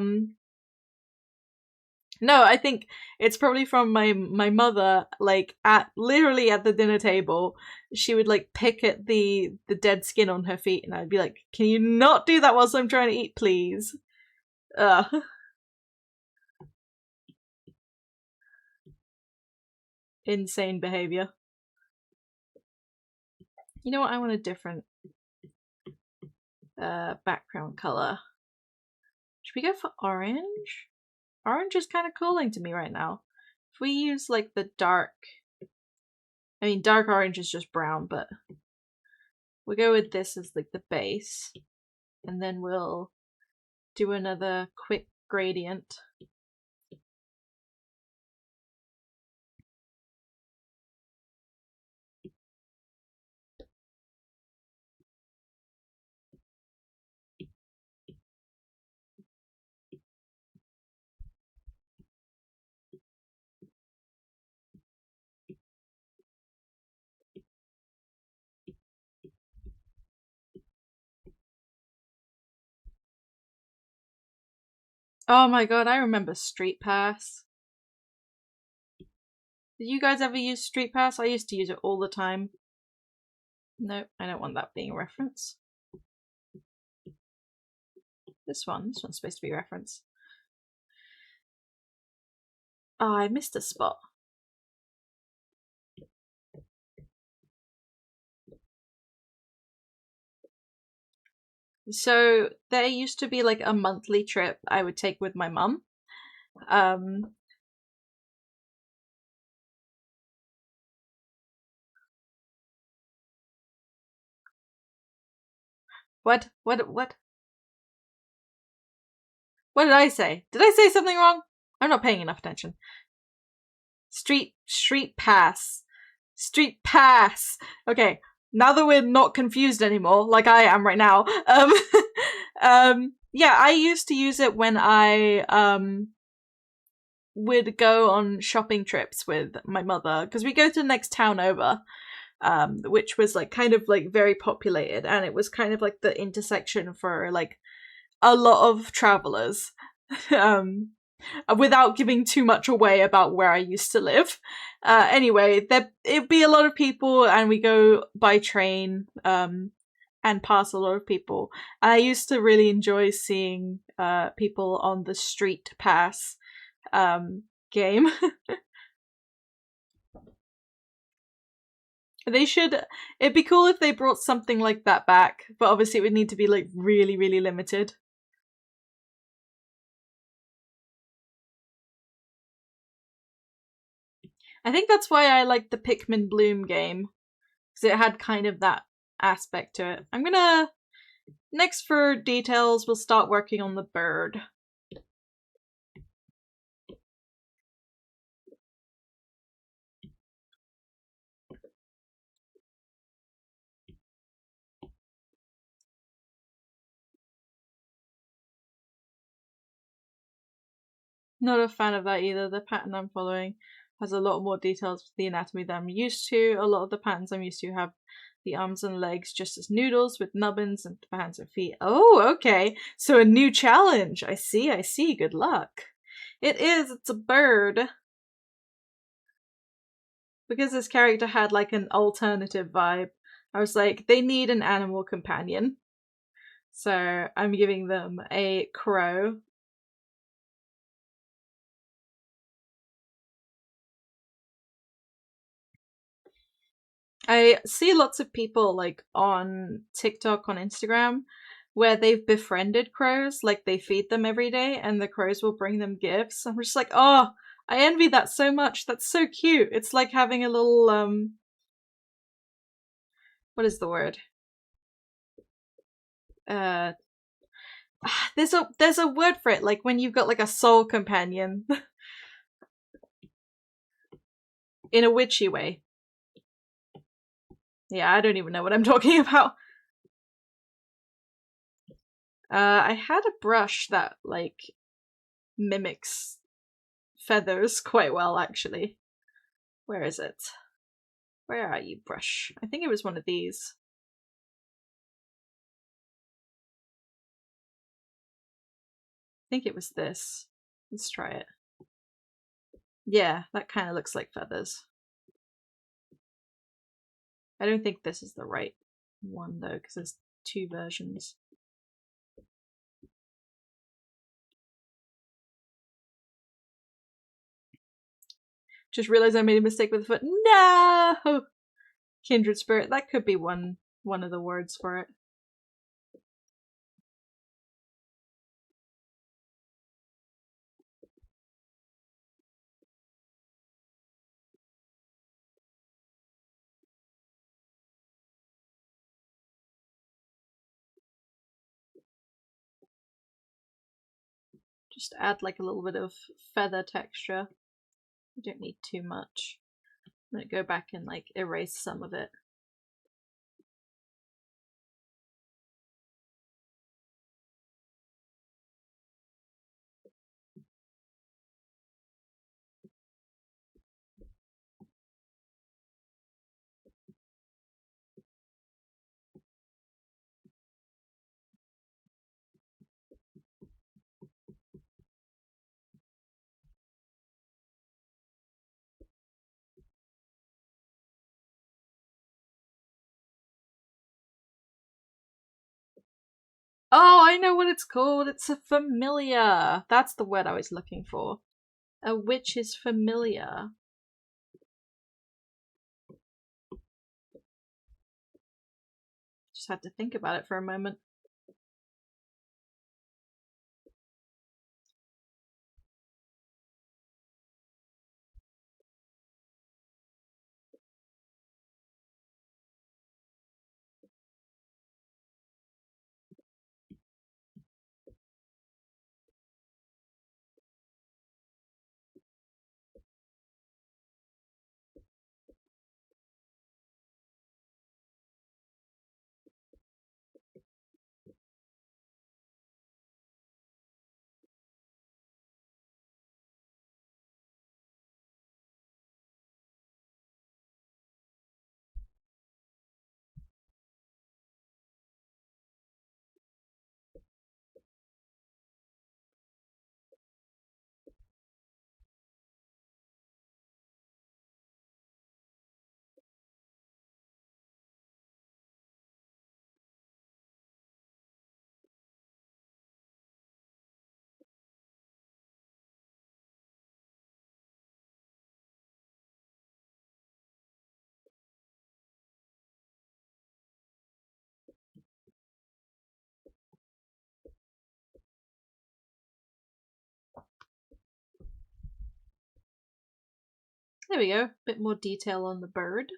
no, I think it's probably from my mother. Like literally at the dinner table, she would like pick at the dead skin on her feet, and I'd be like, "Can you not do that whilst I'm trying to eat, please?" Insane behavior. You know what? I want a different background color. Should we go for orange? Orange is kind of cooling to me right now. If we use like the dark, I mean dark orange is just brown, but we'll go with this as like the base, and then we'll do another quick gradient. Oh my god, I remember Street Pass. Did you guys ever use Street Pass? I used to use it all the time. No, I don't want that being a reference. This one's supposed to be a reference. Oh, I missed a spot. So there used to be like a monthly trip I would take with my mum. What? What did I say? Did I say something wrong? I'm not paying enough attention. Street pass. Street pass. Okay, now that we're not confused anymore, like I am right now, yeah, I used to use it when I, would go on shopping trips with my mother, because we go to the next town over, which was like kind of like very populated, and it was kind of like the intersection for like a lot of travelers. Without giving too much away about where I used to live. Anyway, it'd be a lot of people, and we go by train, and pass a lot of people. And I used to really enjoy seeing people on the street pass game. It'd be cool if they brought something like that back, but obviously it would need to be like really, really limited. I think that's why I liked the Pikmin Bloom game, because it had kind of that aspect to it. I'm gonna... Next, for details, we'll start working on the bird. Not a fan of that either. The pattern I'm following has a lot more details for the anatomy than I'm used to. A lot of the patterns I'm used to have the arms and legs just as noodles with nubbins and hands and feet. Oh, okay. So a new challenge. I see, I see. Good luck. It is. It's a bird. Because this character had like an alternative vibe, I was like, they need an animal companion. So I'm giving them a crow. I see lots of people like on TikTok, on Instagram, where they've befriended crows, like they feed them every day and the crows will bring them gifts. I'm just like, oh, I envy that so much. That's so cute. It's like having a little, what is the word? There's a word for it, like when you've got like a soul companion. In a witchy way. Yeah, I don't even know what I'm talking about. I had a brush that, like, mimics feathers quite well, actually. Where is it? Where are you, brush? I think it was one of these. I think it was this. Let's try it. Yeah, that kind of looks like feathers. I don't think this is the right one, though, because there's two versions. Just realized I made a mistake with the foot. No! Kindred spirit. That could be one of the words for it. Just add like a little bit of feather texture. You don't need too much. I'm gonna go back and like erase some of it. Oh, I know what it's called. It's a familiar. That's the word I was looking for. A witch is familiar. Just had to think about it for a moment. There we go. Bit more detail on the bird.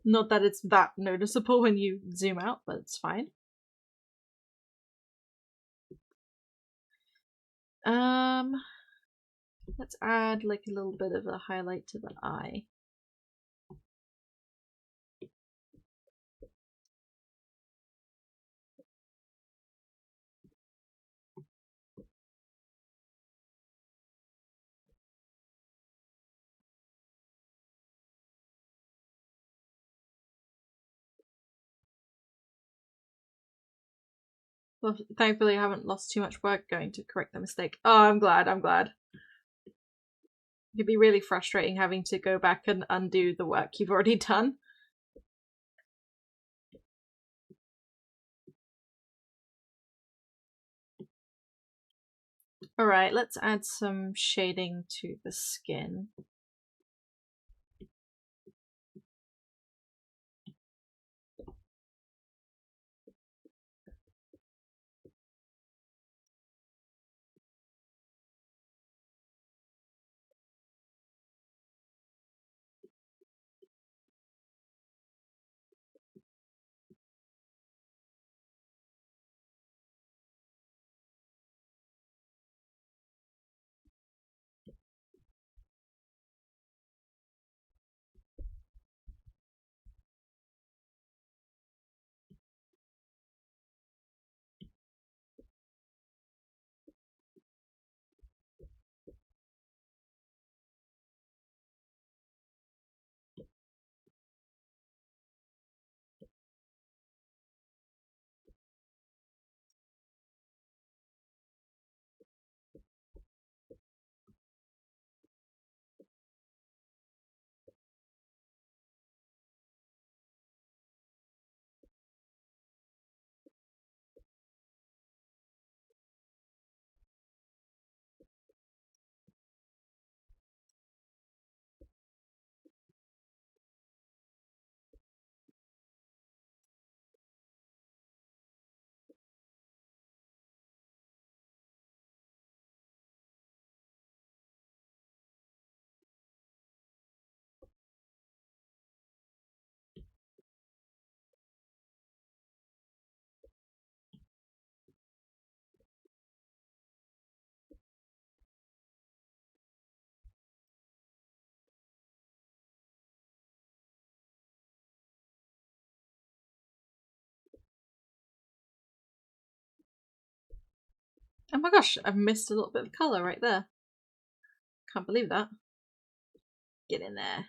Not that it's that noticeable when you zoom out, but it's fine. Let's add like a little bit of a highlight to the eye. Well, thankfully I haven't lost too much work going to correct the mistake. Oh, I'm glad. It could be really frustrating having to go back and undo the work you've already done. Alright, let's add some shading to the skin. Oh my gosh, I've missed a little bit of colour right there. Can't believe that. Get in there.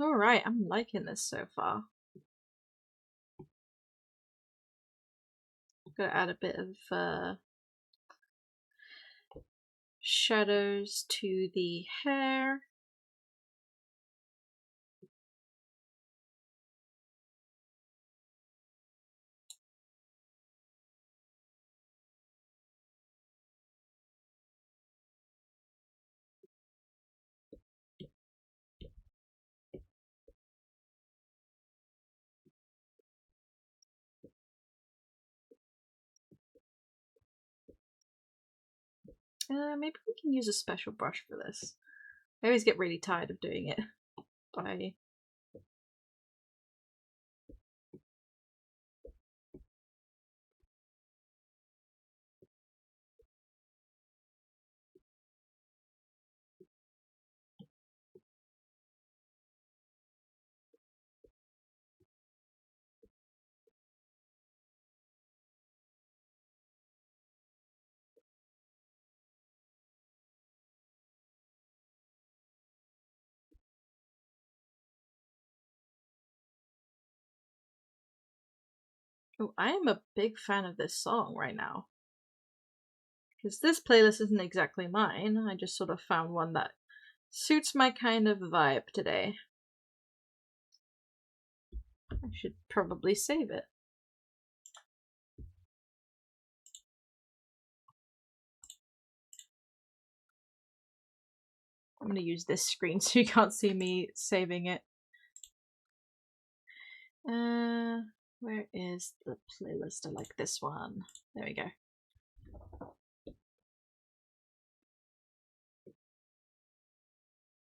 Alright, I'm liking this so far. Gotta add a bit of shadows to the hair. Maybe we can use a special brush for this. I always get really tired of doing it by... Oh, I am a big fan of this song right now. Because this playlist isn't exactly mine, I just sort of found one that suits my kind of vibe today. I should probably save it. I'm gonna use this screen so you can't see me saving it. Where is the playlist? I like this one. There we go.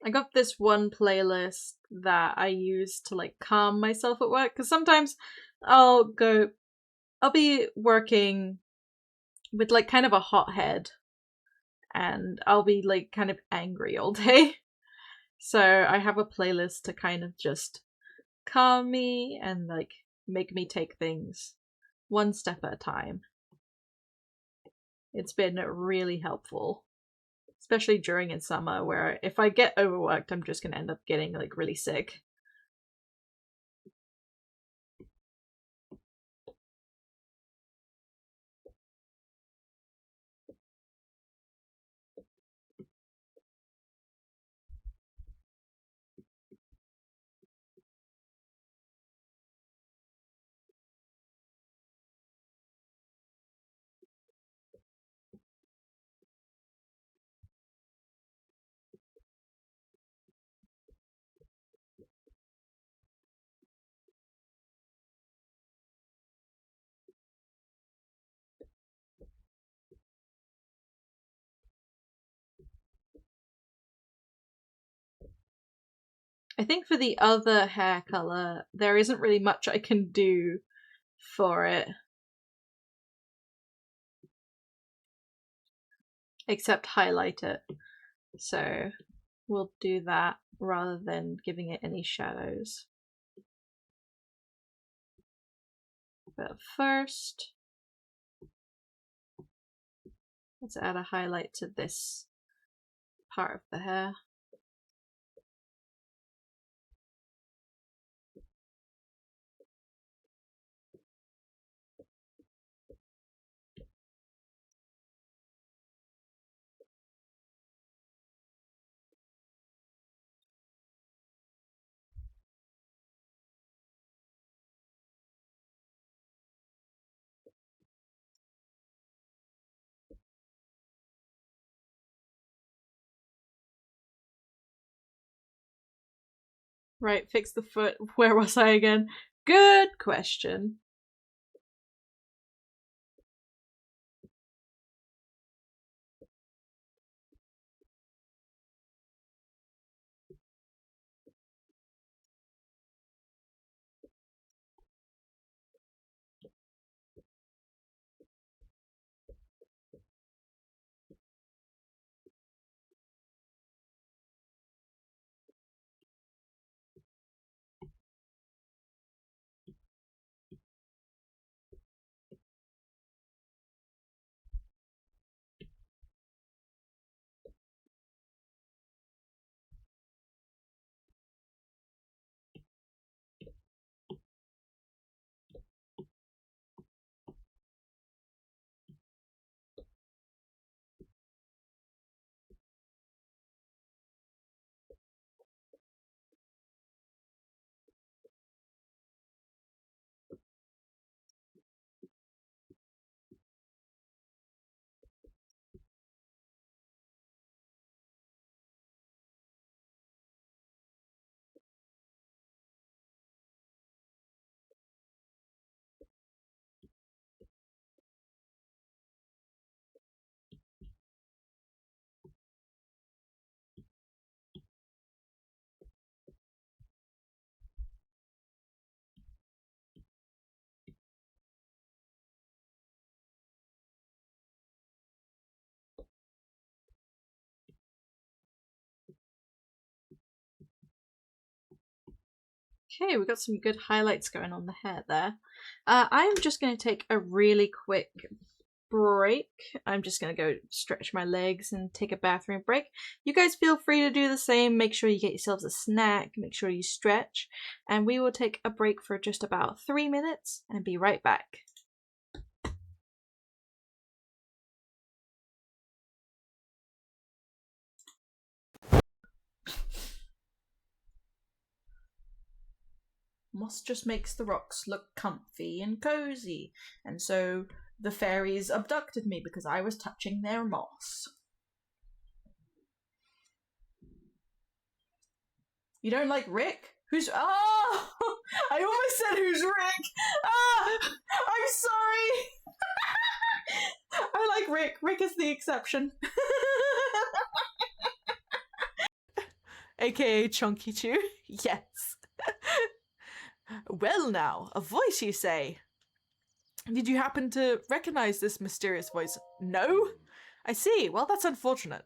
I got this one playlist that I use to like calm myself at work, because sometimes I'll be working with like kind of a hot head and I'll be like kind of angry all day. So I have a playlist to kind of just calm me and like make me take things one step at a time. It's been really helpful, especially during in summer, where if I get overworked, I'm just gonna end up getting like really sick. I think for the other hair color, there isn't really much I can do for it. Except highlight it. So we'll do that rather than giving it any shadows. But first, let's add a highlight to this part of the hair. Right, fix the foot. Where was I again? Good question. Okay, we got some good highlights going on the hair there. I'm just going to take a really quick break. I'm just going to go stretch my legs and take a bathroom break. You guys feel free to do the same. Make sure you get yourselves a snack. Make sure you stretch. And we will take a break for just about 3 minutes and be right back. Moss just makes the rocks look comfy and cozy, and so the fairies abducted me because I was touching their moss. You don't like Rick? Who's— oh! I almost said who's Rick! Ah! I'm sorry! I like Rick. Rick is the exception. AKA Chunky Chew. Yes. Well now, a voice you say? Did you happen to recognize this mysterious voice? No? I see. Well, that's unfortunate.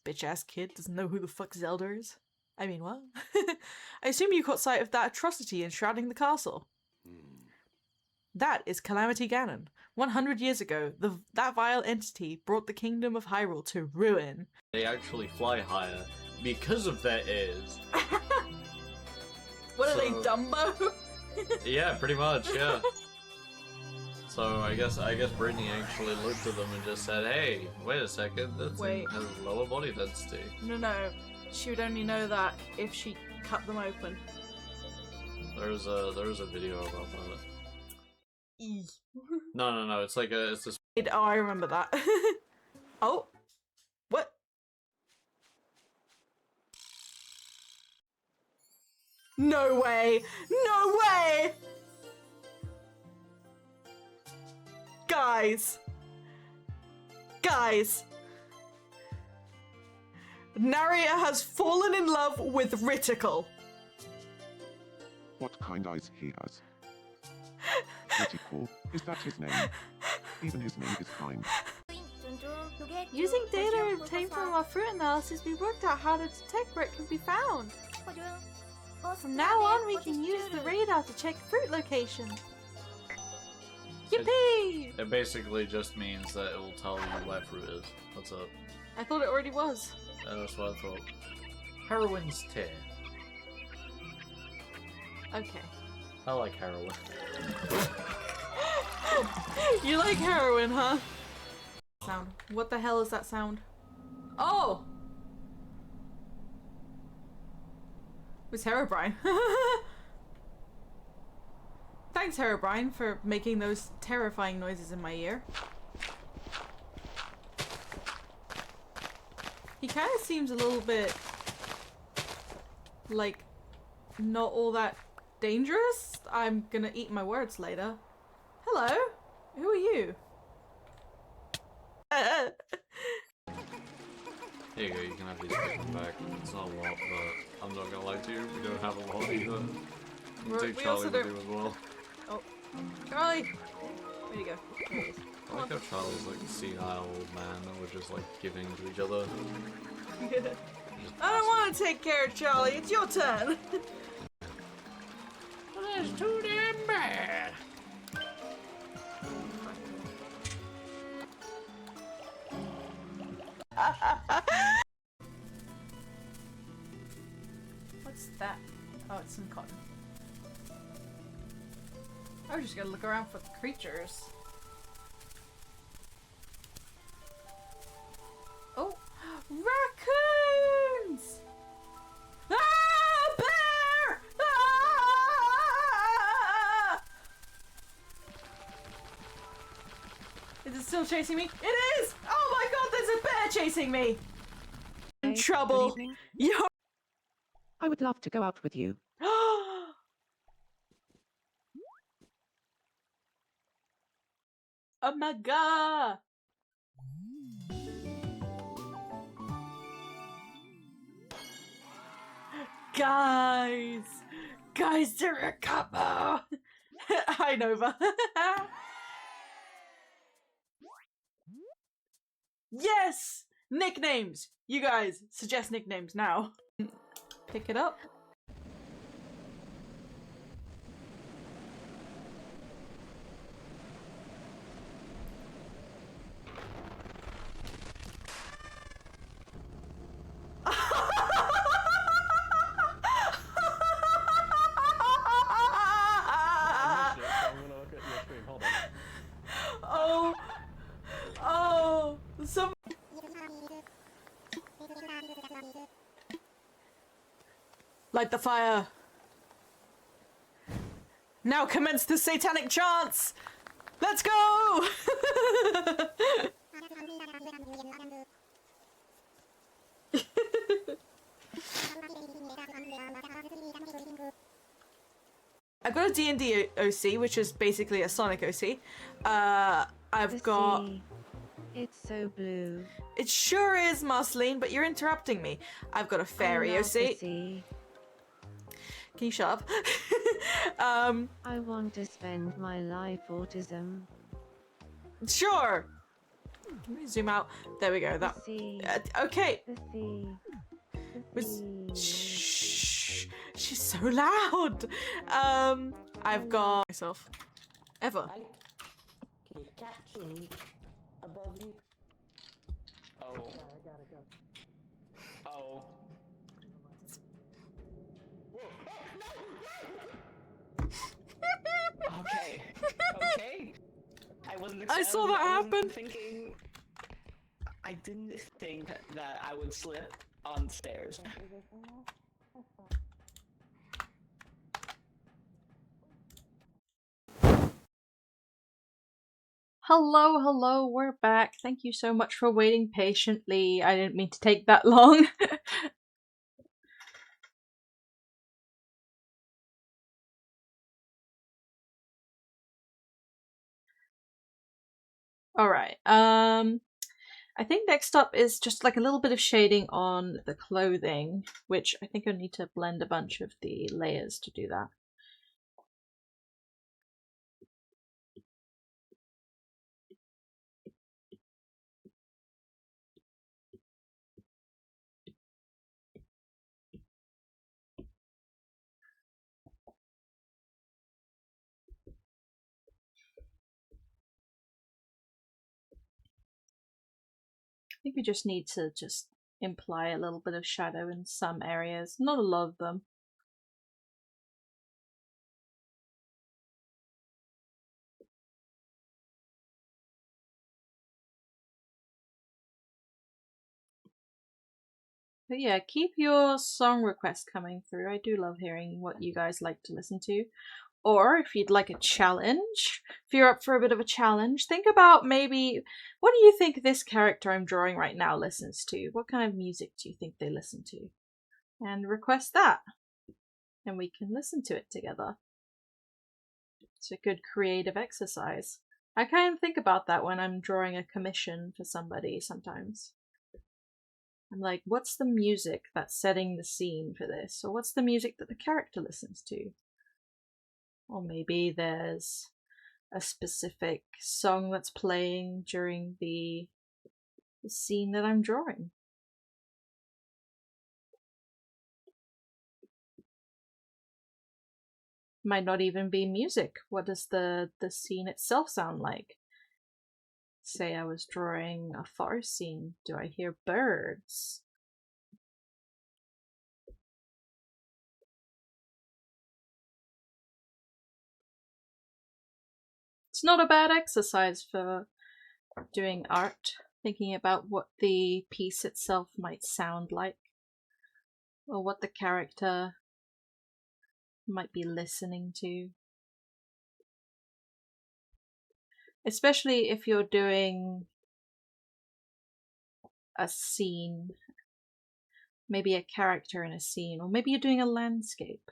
Bitch-ass kid doesn't know who the fuck Zelda is. I mean, what? I assume you caught sight of that atrocity enshrouding the castle. That is Calamity Ganon. 100 years ago, that vile entity brought the kingdom of Hyrule to ruin. They actually fly higher because of their ears. What are they, Dumbo? Yeah, pretty much, yeah. So I guess Brittany actually looked at them and just said, "Hey, wait a second, that thing has lower body density." No, she would only know that if she cut them open. There's a video about that. No, it's this. Oh, I remember that. Oh, what? No way! No way! Guys! Narria has fallen in love with Riticle. What kind eyes he has. Pretty cool. Is that his name? Even his name is kind. Using data obtained from our fruit analysis, we worked out how to detect where it can be found. From now on, we can use the radar to check fruit location. Yippee! It basically just means that it will tell you where fruit is. What's up? I thought it already was. That's what I thought. Heroin's tear. Okay. I like heroin. You like heroin, huh? Sound. What the hell is that sound? Oh! It was Herobrine. Thanks, Herobrine, for making those terrifying noises in my ear. He kind of seems a little bit like not all that dangerous. I'm gonna eat my words later. Hello? Who are you? Here you go, you can have these taken back. It's not a lot, but I'm not gonna lie to you, we don't have a lot either. You can take We Charlie also with don't- you as well. Oh, Charlie! Where'd you go? There he is. I like how Charlie's like a senile old man and we're just like giving to each other. Just I don't want to take care of Charlie. It's your turn. That's too damn bad. What's that? Oh, it's some cotton. I was just gonna look around for the creatures. Oh, raccoons! Ah, bear! Ah! Is it still chasing me? It is! Oh my god, there's a bear chasing me! In trouble. Good evening. Yo! I would love to go out with you. Oh my god! Guys! Guys, they're a couple! Hi, Nova. Yes! Nicknames! You guys, suggest nicknames now. Pick it up. Light the fire. Now commence the satanic chants. Let's go! I've got a D&D OC, which is basically a Sonic OC. I've got... It's so blue. It sure is, Marceline, but you're interrupting me. I've got a fairy OC. Can you shut up? I want to spend my life autism. Sure. Let me zoom out. There we go. That. Okay. Shh. She's so loud. I've got myself. Ever. Caption above you. Oh. Oh. Okay. Okay. I wasn't. I saw that happen. Thinking. I didn't think that I would slip on stairs. Hello, we're back. Thank you so much for waiting patiently. I didn't mean to take that long. Alright, I think next up is just like a little bit of shading on the clothing, which I think I need to blend a bunch of the layers to do that. I think we just need to just imply a little bit of shadow in some areas, not a lot of them. But yeah, keep your song requests coming through. I do love hearing what you guys like to listen to. Or if you'd like a challenge, if you're up for a bit of a challenge, think about maybe, what do you think this character I'm drawing right now listens to? What kind of music do you think they listen to? And request that. And we can listen to it together. It's a good creative exercise. I kind of think about that when I'm drawing a commission for somebody sometimes. I'm like, what's the music that's setting the scene for this? Or what's the music that the character listens to? Or maybe there's a specific song that's playing during the scene that I'm drawing. Might not even be music. What does the scene itself sound like? Say I was drawing a forest scene. Do I hear birds? It's not a bad exercise for doing art, thinking about what the piece itself might sound like, or what the character might be listening to. Especially if you're doing a scene, maybe a character in a scene, or maybe you're doing a landscape.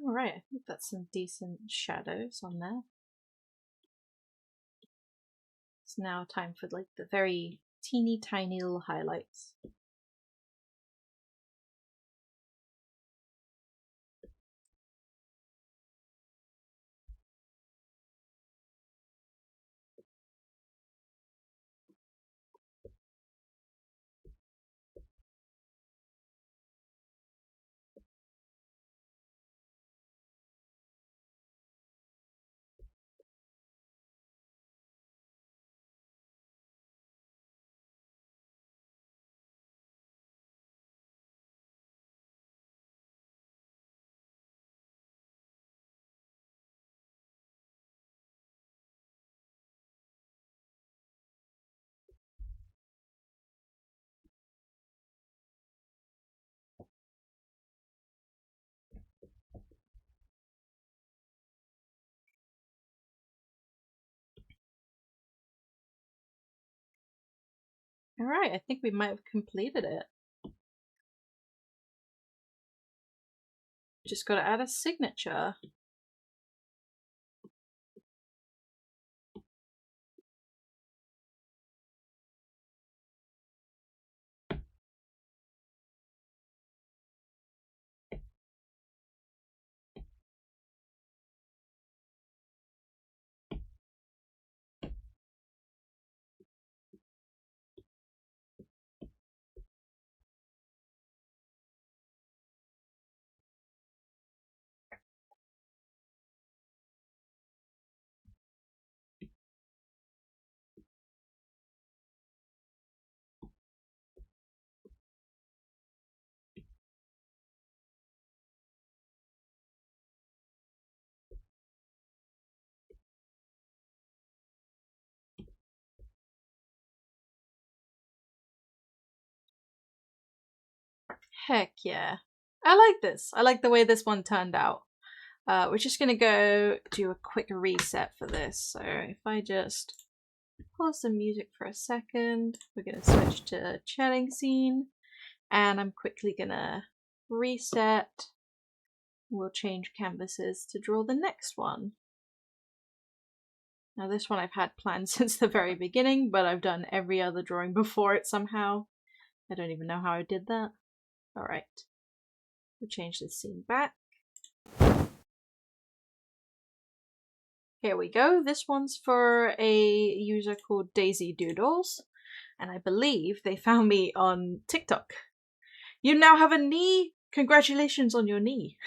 Alright, I think that's some decent shadows on there. It's now time for like the very teeny tiny little highlights. Alright, I think we might have completed it. Just gotta add a signature. Heck yeah. I like this. I like the way this one turned out. We're just gonna go do a quick reset for this. So if I just pause the music for a second, we're gonna switch to chatting scene, and I'm quickly gonna reset. We'll change canvases to draw the next one. Now this one I've had planned since the very beginning, but I've done every other drawing before it somehow. I don't even know how I did that. Alright. We'll change this scene back. Here we go. This one's for a user called Daisy Doodles, and I believe they found me on TikTok. You now have a knee! Congratulations on your knee!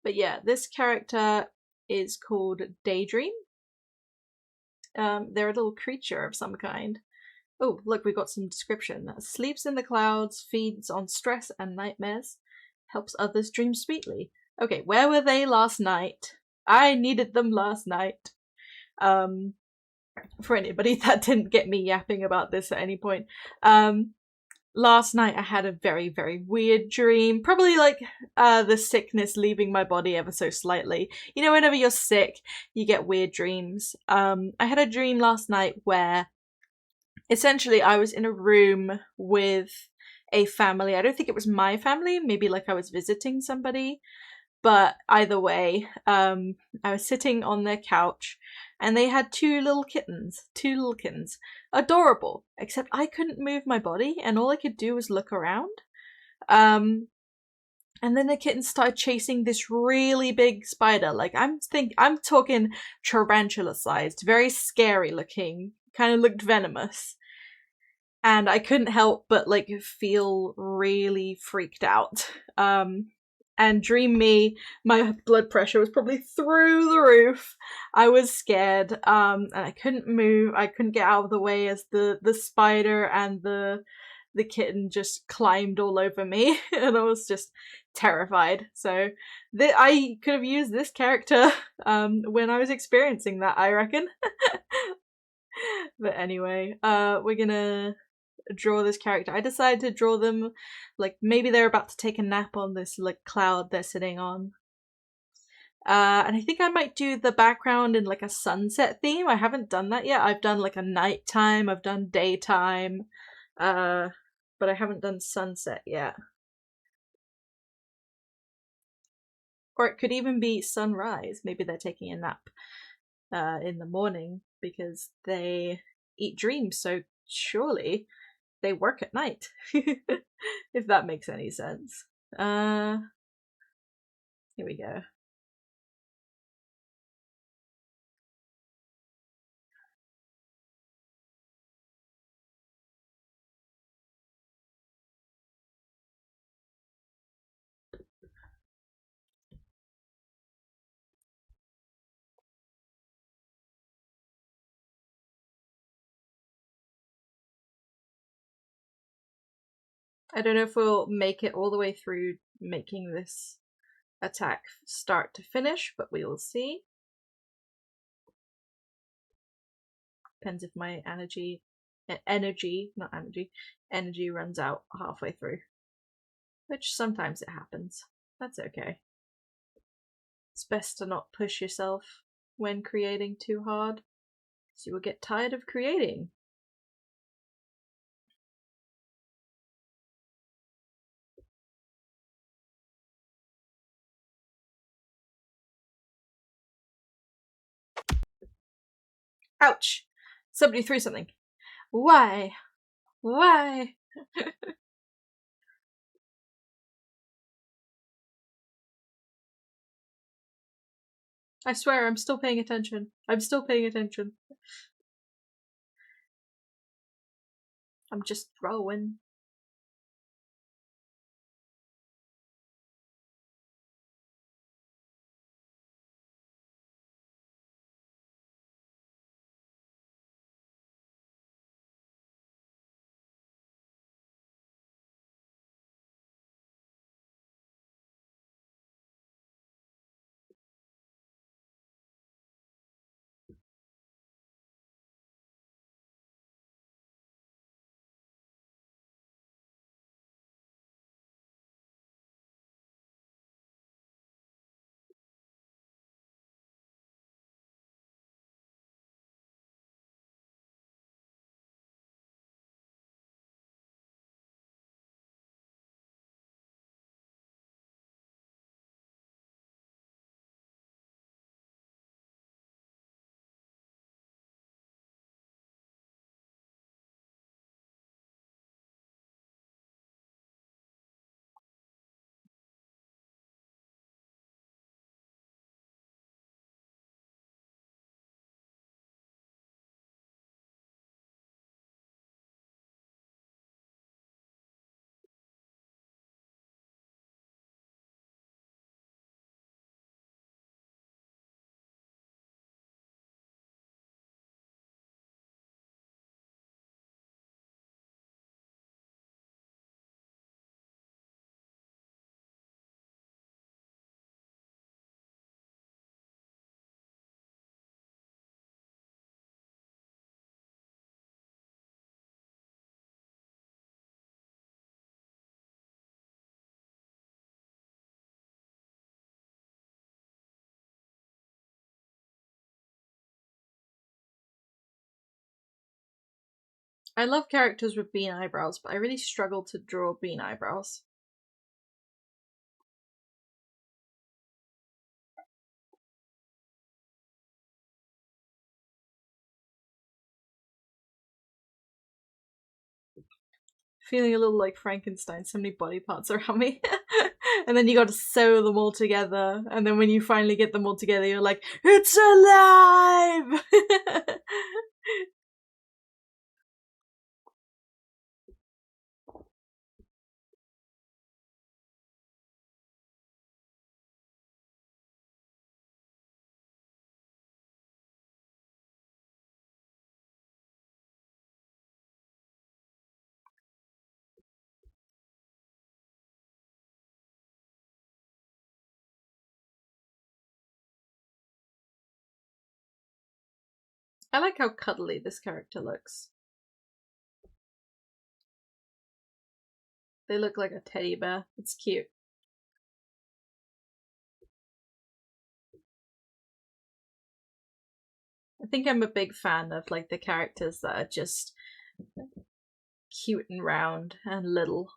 But yeah, this character is called Daydream. They're a little creature of some kind. Oh, look, we got some description. Sleeps in the clouds, feeds on stress and nightmares, helps others dream sweetly. Okay, where were they last night? I needed them last night. For anybody that didn't get me yapping about this at any point. Last night I had a very, very weird dream. Probably like the sickness leaving my body ever so slightly. You know, whenever you're sick, you get weird dreams. I had a dream last night where essentially I was in a room with a family. I don't think it was my family. Maybe like I was visiting somebody. But either way, I was sitting on their couch and they had two little kittens. Adorable. Except I couldn't move my body and all I could do was look around. And then the kittens started chasing this really big spider. Like I'm talking tarantula sized, very scary looking, kind of looked venomous. And I couldn't help but like feel really freaked out. And dream me, my blood pressure was probably through the roof. I was scared, and I couldn't move. I couldn't get out of the way as the spider and the kitten just climbed all over me, and I was just terrified. So I could have used this character when I was experiencing that, I reckon. But anyway, we're gonna draw this character. I decided to draw them like maybe they're about to take a nap on this like cloud they're sitting on. And I think I might do the background in like a sunset theme. I haven't done that yet. I've done like a nighttime, I've done daytime, but I haven't done sunset yet. Or it could even be sunrise. Maybe they're taking a nap in the morning because they eat dreams, so surely they work at night. If that makes any sense. Here we go. I don't know if we'll make it all the way through making this attack start to finish, but we will see. Depends if my energy runs out halfway through. Which sometimes it happens. That's okay. It's best to not push yourself when creating too hard, so you will get tired of creating. Ouch! Somebody threw something. Why? Why? I swear, I'm still paying attention. I'm still paying attention. I'm just throwing. I love characters with bean eyebrows, but I really struggle to draw bean eyebrows. Feeling a little like Frankenstein, so many body parts around me. And then you gotta sew them all together, and then when you finally get them all together, you're like, it's alive! I like how cuddly this character looks. They look like a teddy bear. It's cute. I think I'm a big fan of like the characters that are just cute and round and little.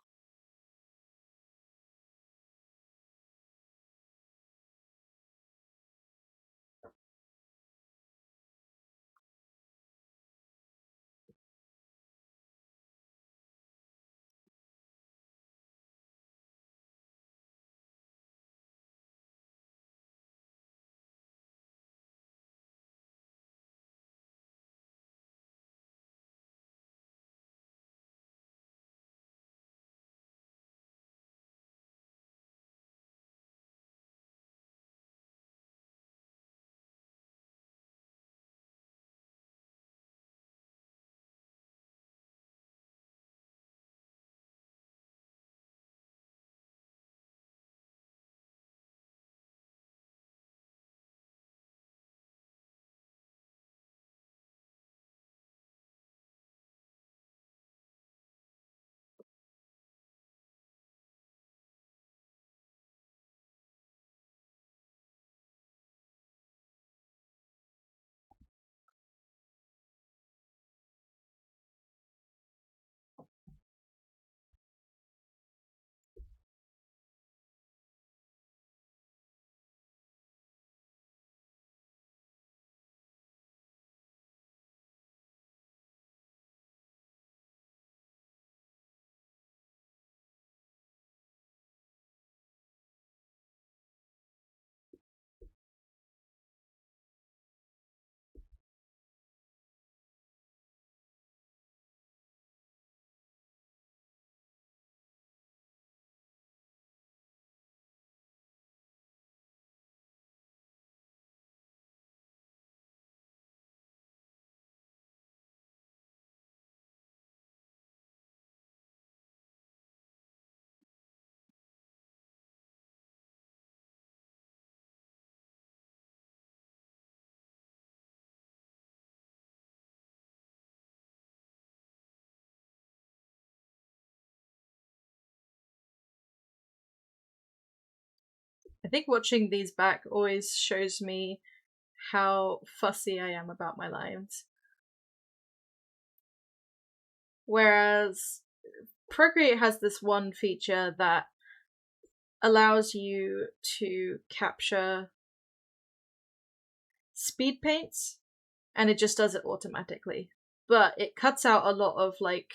I think watching these back always shows me how fussy I am about my lines. Whereas Procreate has this one feature that allows you to capture speed paints, and it just does it automatically. But it cuts out a lot of, like,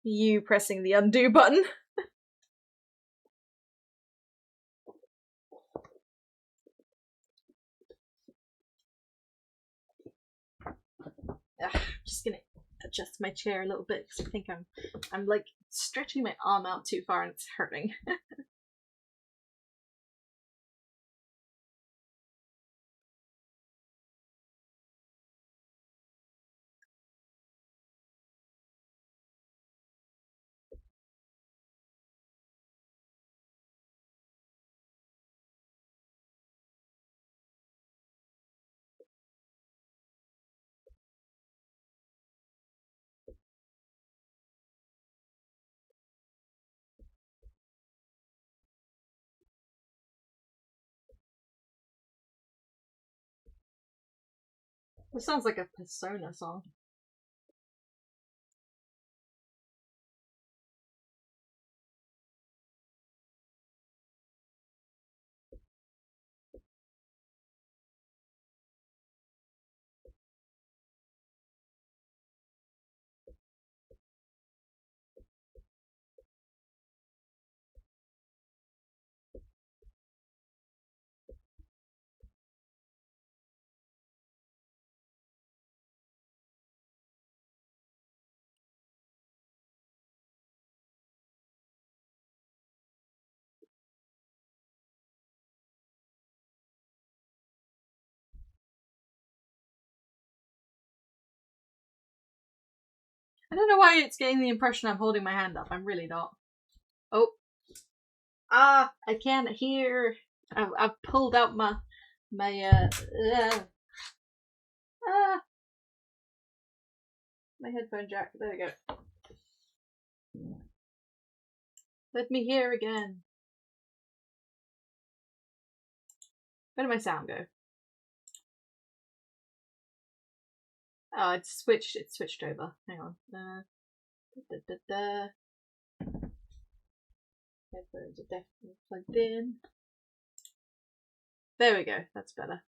you pressing the undo button. I'm just gonna adjust my chair a little bit because I think I'm like stretching my arm out too far and it's hurting. This sounds like a Persona song. I don't know why it's getting the impression I'm holding my hand up. I'm really not. Oh. I can't hear. I've pulled out my headphone jack. There we go. Let me hear again. Where did my sound go? Oh, it's switched. It switched over. Hang on. Headphones are definitely plugged in. There we go. That's better.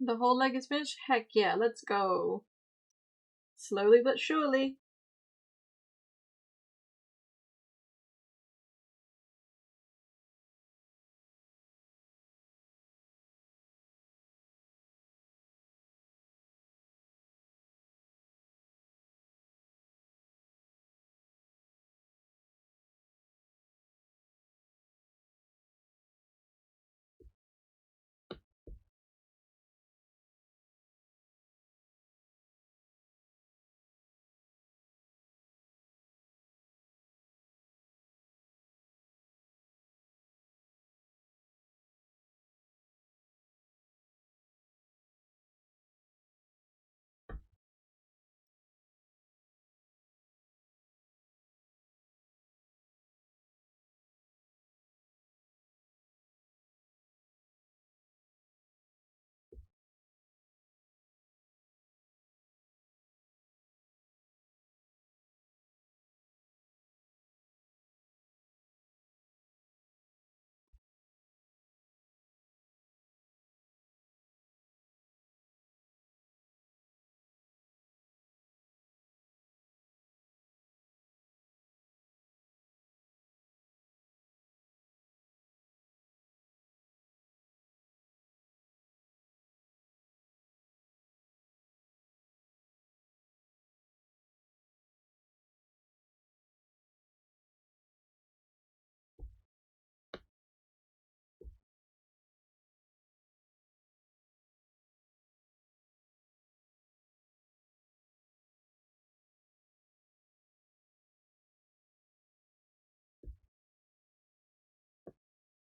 The whole leg is finished? Heck yeah, let's go. Slowly but surely.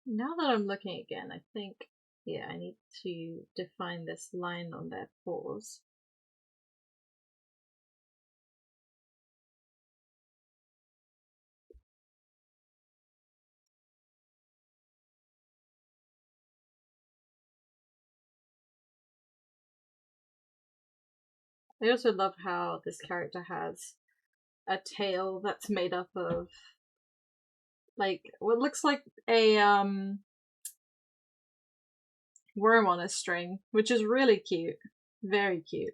Now that I'm looking again, I think, yeah, I need to define this line on their paws. I also love how this character has a tail that's made up of, like, what looks like a worm on a string, which is really cute. Very cute.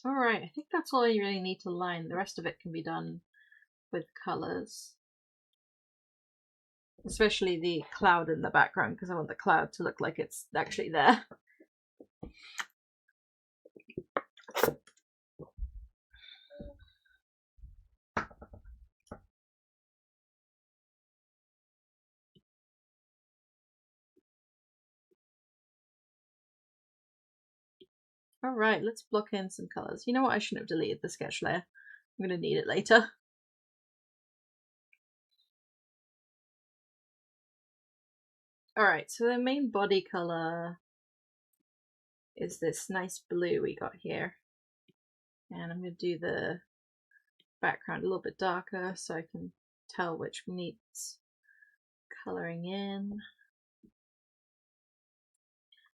Alright, I think that's all you really need to line. The rest of it can be done with colours. Especially the cloud in the background, because I want the cloud to look like it's actually there. Alright, let's block in some colours. You know what? I shouldn't have deleted the sketch layer. I'm going to need it later. Alright, so the main body colour is this nice blue we got here. And I'm going to do the background a little bit darker so I can tell which needs colouring in.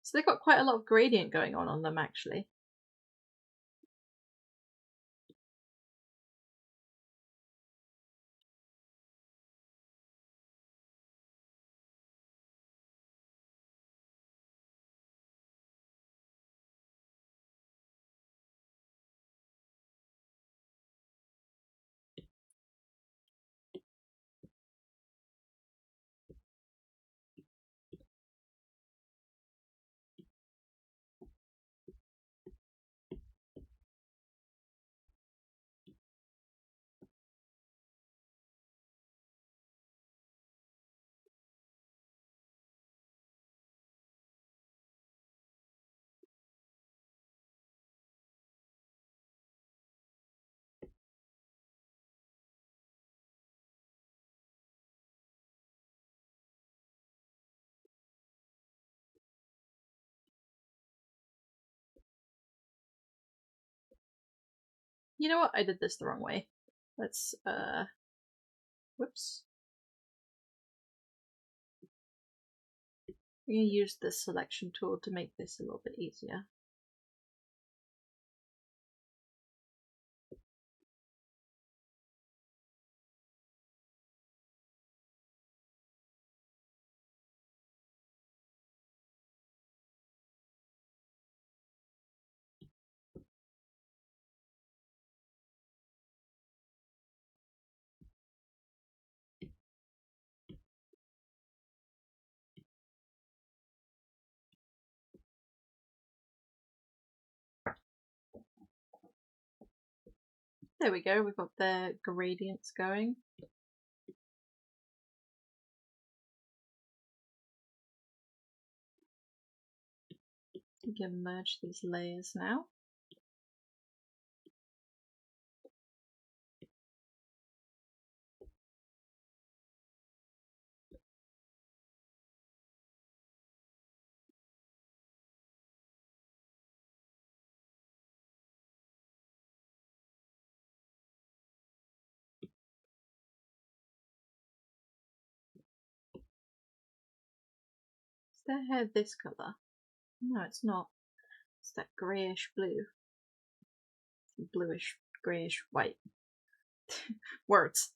So they've got quite a lot of gradient going on them actually. You know what? I did this the wrong way. Let's, whoops. I'm going to use this selection tool to make this a little bit easier. There we go, we've got the gradients going. We can merge these layers now. Is their hair this colour? No, it's not. It's that greyish blue. Bluish, greyish white. Words.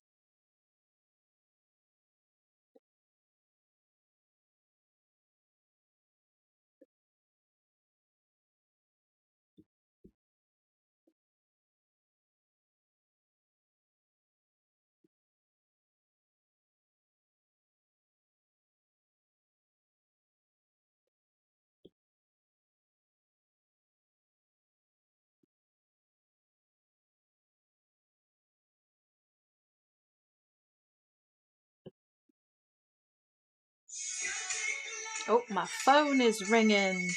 Oh, my phone is ringing.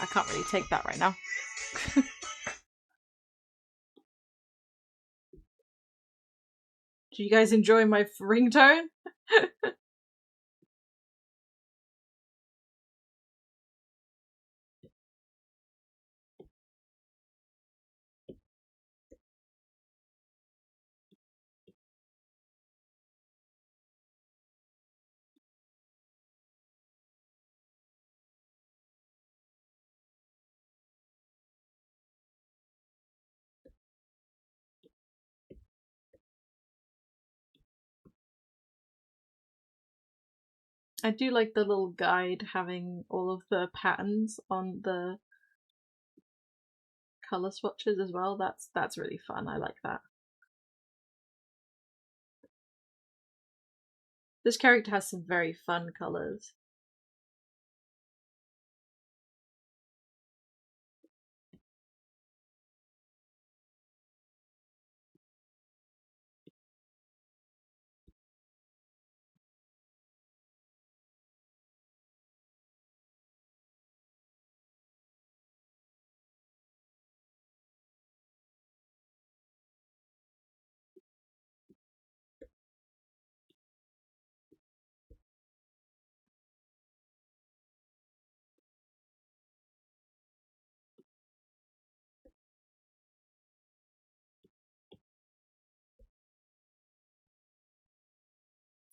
I can't really take that right now. Do you guys enjoy my ringtone? I do like the little guide having all of the patterns on the colour swatches as well. That's really fun. I like that. This character has some very fun colours.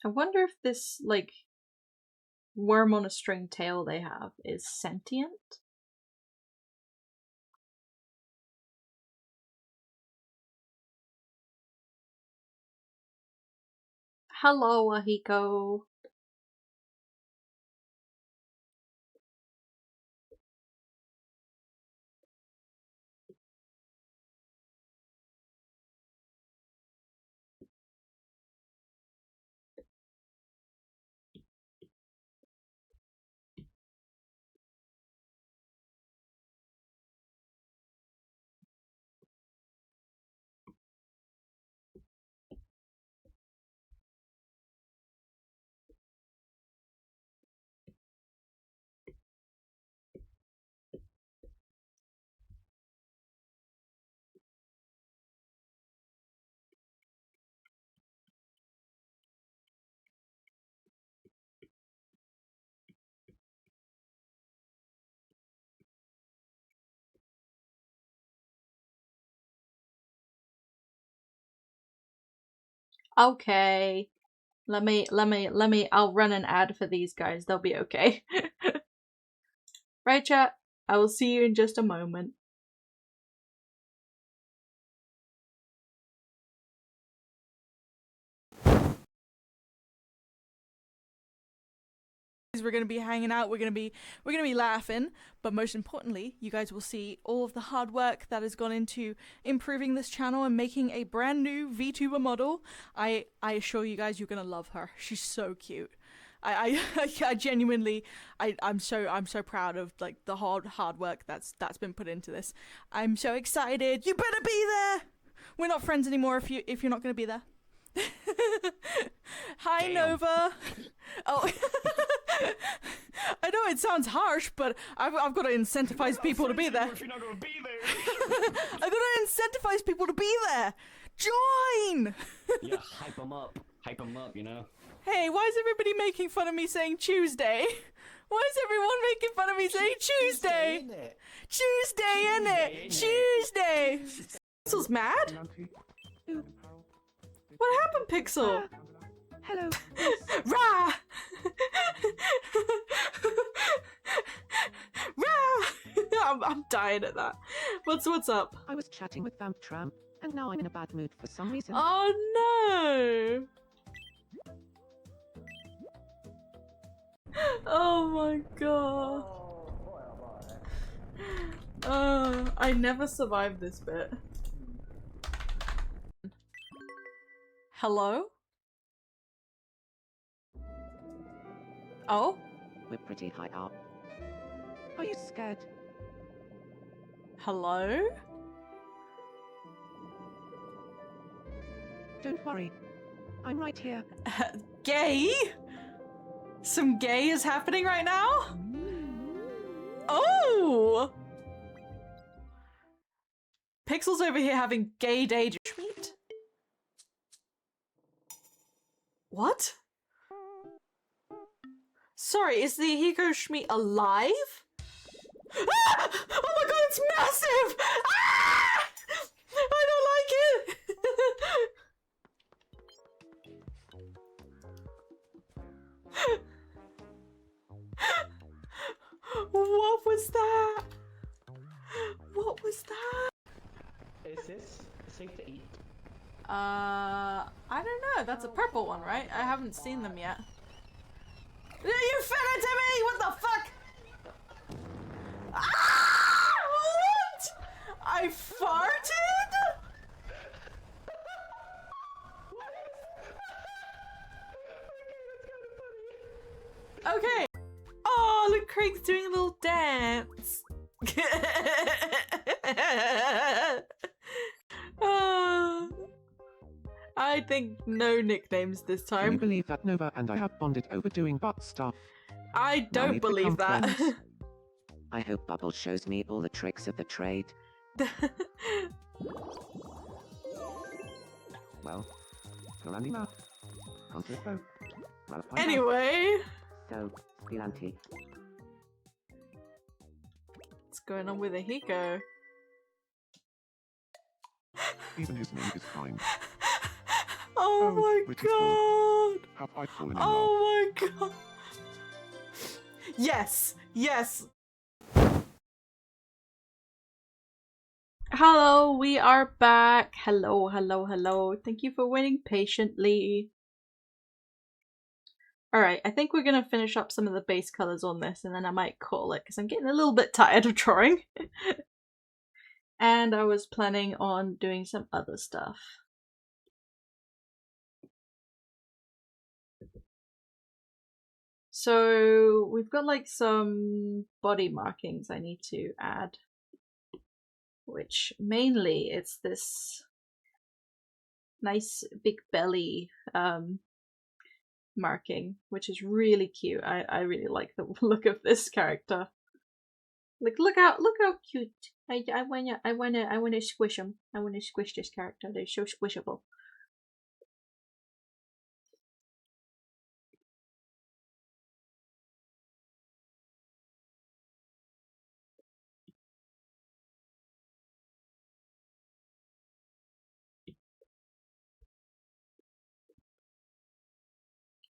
I wonder if this, like, worm on a string tail they have is sentient? Hello, Ahiko. Okay. I'll run an ad for these guys. They'll be okay. Right, chat? I will see you in just a moment. We're gonna be hanging out, we're gonna be laughing, but most importantly, you guys will see all of the hard work that has gone into improving this channel and making a brand new VTuber model. I assure you guys, you're gonna love her. She's so cute. I genuinely, I'm so proud of like the hard work that's been put into this. I'm so excited. You better be there. We're not friends anymore if you're not gonna be there. Hi, Damn. Nova. Oh. I know it sounds harsh, but I've got to incentivize people to be there. If you're not gonna be there. I've got to incentivize people to be there. Join! Yeah, hype them up. Hype them up, you know? Hey, why is everybody making fun of me saying Tuesday? Why is everyone making fun of me saying Tuesday? Tuesday, innit? Tuesday! Pixel's mad? What happened, Pixel? Hello. Rah! Rah! I'm dying at that. What's up? I was chatting with Vamp Tramp, and now I'm in a bad mood for some reason. Oh no! Oh my god. I never survived this bit. Hello? Oh? We're pretty high up. Are you scared? Hello? Don't worry. I'm right here. Gay? Some gay is happening right now? Oh! Pixel's over here having gay daydreams. What? Sorry, is the Hiko Schmeat alive? Ah! Oh my god, it's massive! Ah! I don't like it! What was that? What was that? Is this safe to eat? I don't know. That's a purple one, right? I haven't seen them yet. You fed it to me! What the fuck? Ah! What? I farted? Okay. Oh, look, Craig's doing a little dance. I think no nicknames this Can you time. believe that Nova and I have bonded over doing butt stuff? I Now don't we've believe become that. friends. I hope Bubble shows me all the tricks of the trade. Well, Karanima. Consisto. Anyway, So, Squilanti. what's going on with a Hiko? Even his name is kind. Oh my British god! Have I fallen in love? Oh my god! Yes! Yes! Hello, we are back. Hello, hello, hello. Thank you for waiting patiently. Alright, I think we're gonna finish up some of the base colors on this and then I might call it because I'm getting a little bit tired of drawing. And I was planning on doing some other stuff. So we've got like some body markings I need to add, which mainly it's this nice big belly marking, which is really cute. I really like the look of this character. Like look how cute. I wanna squish him. I wanna squish this character. They're so squishable.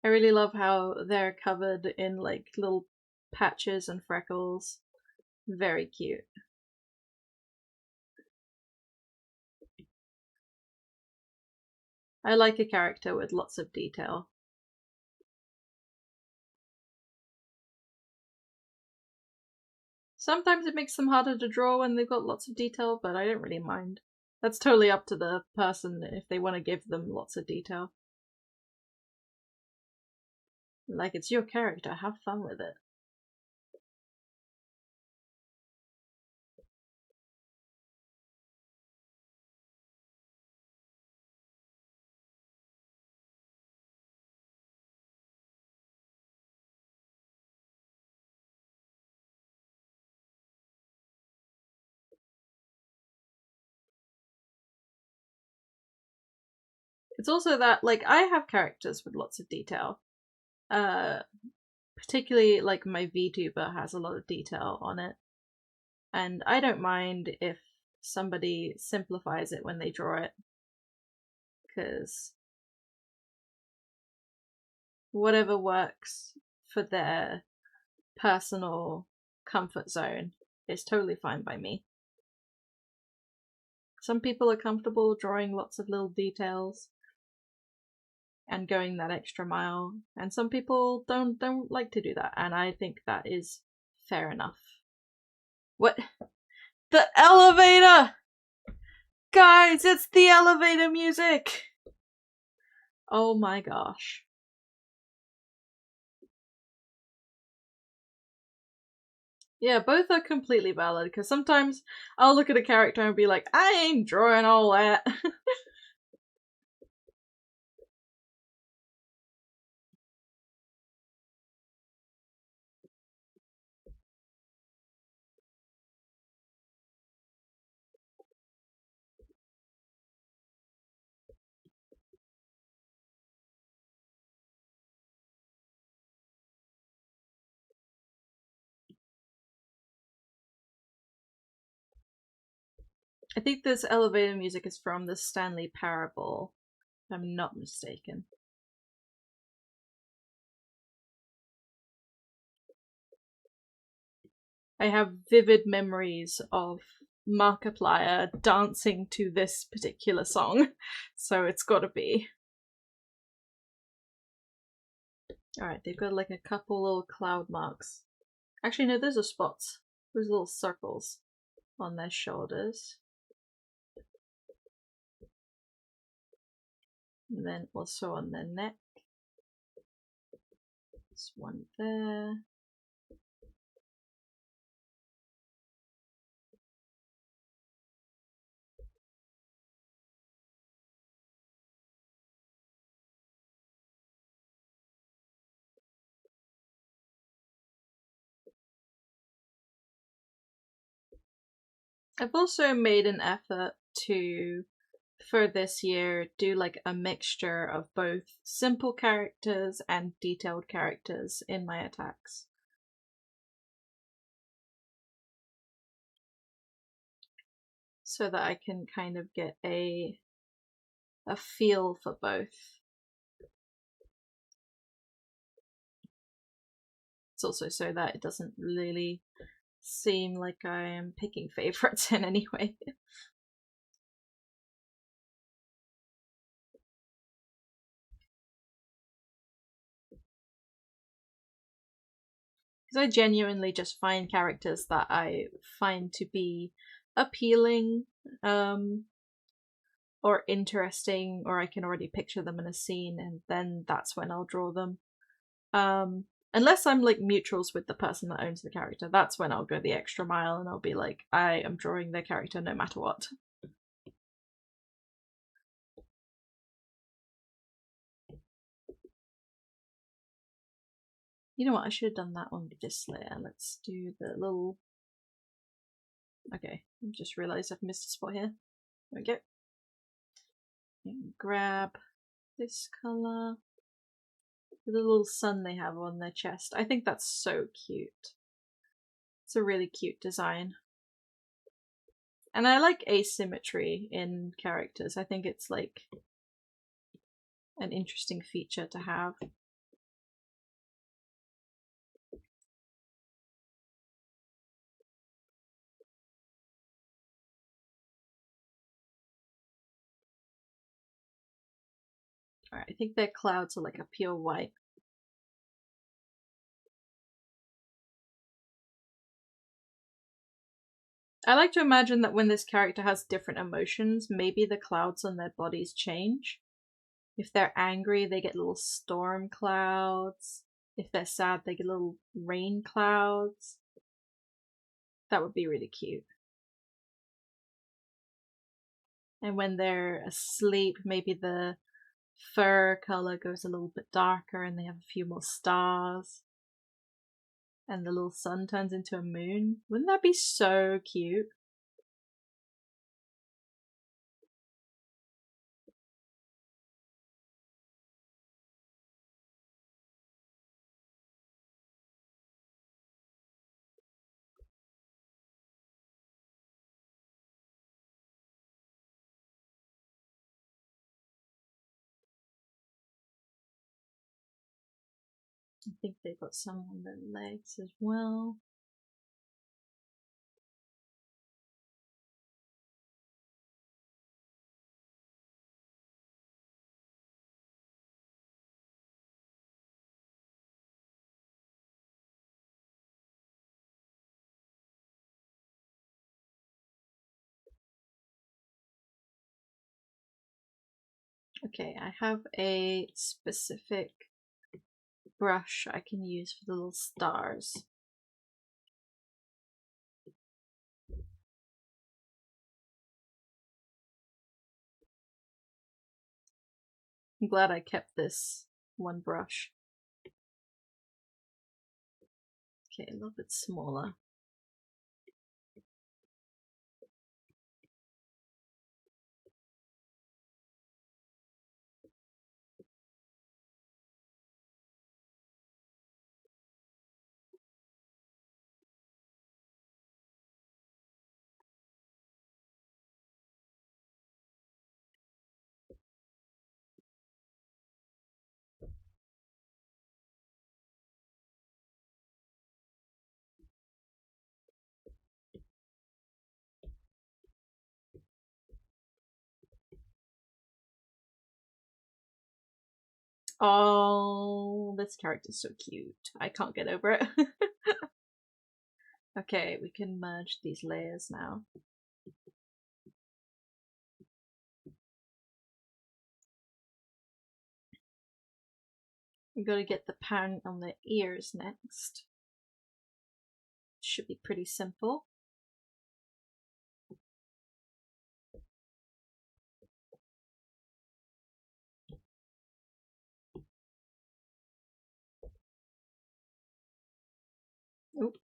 I really love how they're covered in like little patches and freckles. Very cute. I like a character with lots of detail. Sometimes it makes them harder to draw when they've got lots of detail, but I don't really mind. That's totally up to the person if they want to give them lots of detail. Like, it's your character, have fun with it. It's also that, like, I have characters with lots of detail. Particularly, like, my VTuber has a lot of detail on it. And I don't mind if somebody simplifies it when they draw it. Because whatever works for their personal comfort zone is totally fine by me. Some people are comfortable drawing lots of little details and going that extra mile, and some people don't like to do that, and I think that is fair enough. What? The elevator! Guys, it's the elevator music! Oh my gosh. Yeah, both are completely valid, because sometimes I'll look at a character and be like, I ain't drawing all that. I think this elevator music is from the Stanley Parable, if I'm not mistaken. I have vivid memories of Markiplier dancing to this particular song, so it's gotta be. Alright, they've got like a couple little cloud marks. Actually, no, those are spots. Those little circles on their shoulders. And then also on their neck. There's one there. I've also made an effort to, for this year, do like a mixture of both simple characters and detailed characters in my attacks. So that I can kind of get a feel for both. It's also so that it doesn't really seem like I am picking favorites in any way. Because I genuinely just find characters that I find to be appealing, or interesting, or I can already picture them in a scene, and then that's when I'll draw them. Unless I'm like mutuals with the person that owns the character, that's when I'll go the extra mile and I'll be like, I am drawing their character no matter what. You know what, I should have done that on this layer. Let's do the little... Okay, I just realised I've missed a spot here. There we go. And grab this colour. The little sun they have on their chest. I think that's so cute. It's a really cute design. And I like asymmetry in characters. I think it's like an interesting feature to have. Alright, I think their clouds are like a pure white. I like to imagine that when this character has different emotions, maybe the clouds on their bodies change. If they're angry, they get little storm clouds. If they're sad, they get little rain clouds. That would be really cute. And when they're asleep, maybe the fur color goes a little bit darker and they have a few more stars. And the little sun turns into a moon. Wouldn't that be so cute? I think they've got some on their legs as well. Okay, I have a specific brush I can use for the little stars. I'm glad I kept this one brush. Okay, a little bit smaller. Oh, this character's so cute. I can't get over it. Okay, we can merge these layers now. We've got to get the pattern on the ears next. Should be pretty simple. Oop.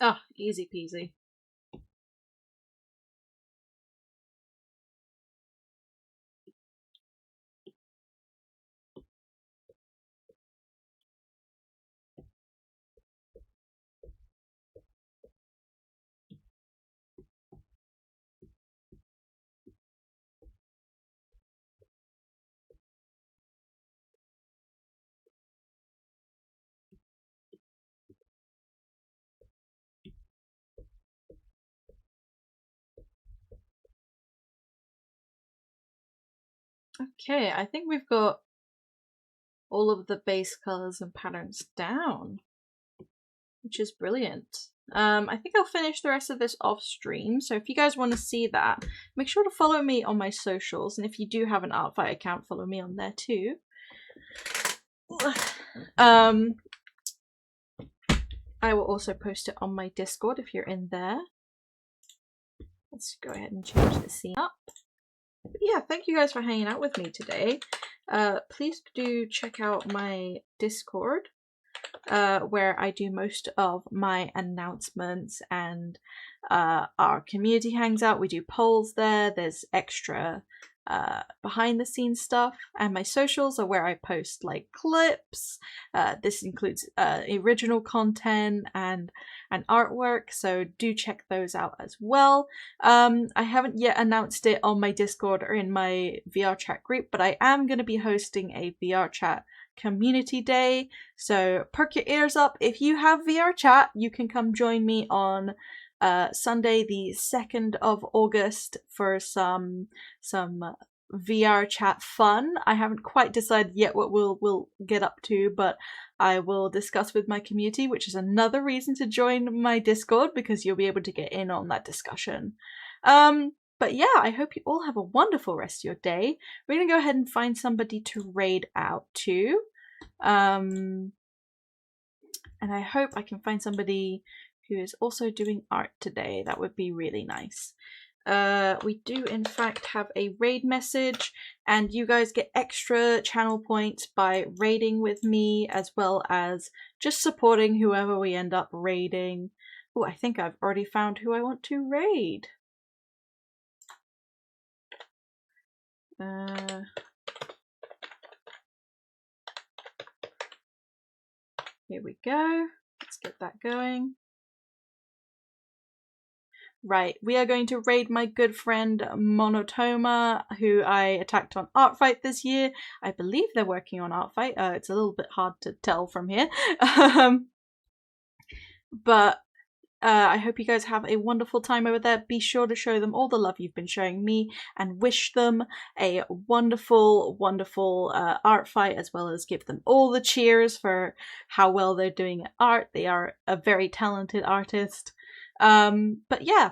Ah, easy peasy. Okay, I think we've got all of the base colors and patterns down, which is brilliant. I think I'll finish the rest of this off stream, so if you guys want to see that, make sure to follow me on my socials, and if you do have an ArtFight account, follow me on there too. I will also post it on my Discord if you're in there. Let's go ahead and change the scene up. But yeah, thank you guys for hanging out with me today. Please do check out my Discord, where I do most of my announcements and our community hangs out. We do polls there. There's extra behind the scenes stuff, and my socials are where I post like clips. This includes original content and artwork, so do check those out as well. I haven't yet announced it on my Discord or in my VR chat group, but I am going to be hosting a VR chat community day, so perk your ears up. If you have VR chat, you can come join me on Sunday the 2nd of August for some VR chat fun. I haven't quite decided yet what we'll get up to, but I will discuss with my community, which is another reason to join my Discord, because you'll be able to get in on that discussion. But But yeah, I hope you all have a wonderful rest of your day. We're going to go ahead and find somebody to raid out to. And I hope I can find somebody who is also doing art today. That would be really nice. We do in fact have a raid message, and you guys get extra channel points by raiding with me, as well as just supporting whoever we end up raiding. Oh, I think I've already found who I want to raid. Here we go. Let's get that going. Right, we are going to raid my good friend Monotoma, who I attacked on ArtFight this year. I believe they're working on ArtFight. It's a little bit hard to tell from here. But I hope you guys have a wonderful time over there. Be sure to show them all the love you've been showing me and wish them a wonderful, wonderful art fight, as well as give them all the cheers for how well they're doing at art. They are a very talented artist. But yeah,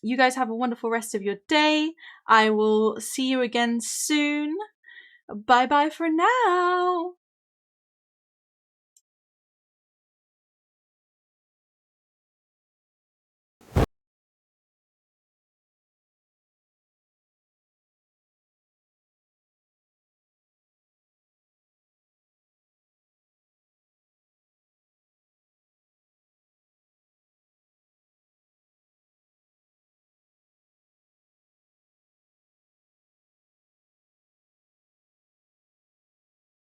you guys have a wonderful rest of your day. I will see you again soon. Bye bye for now.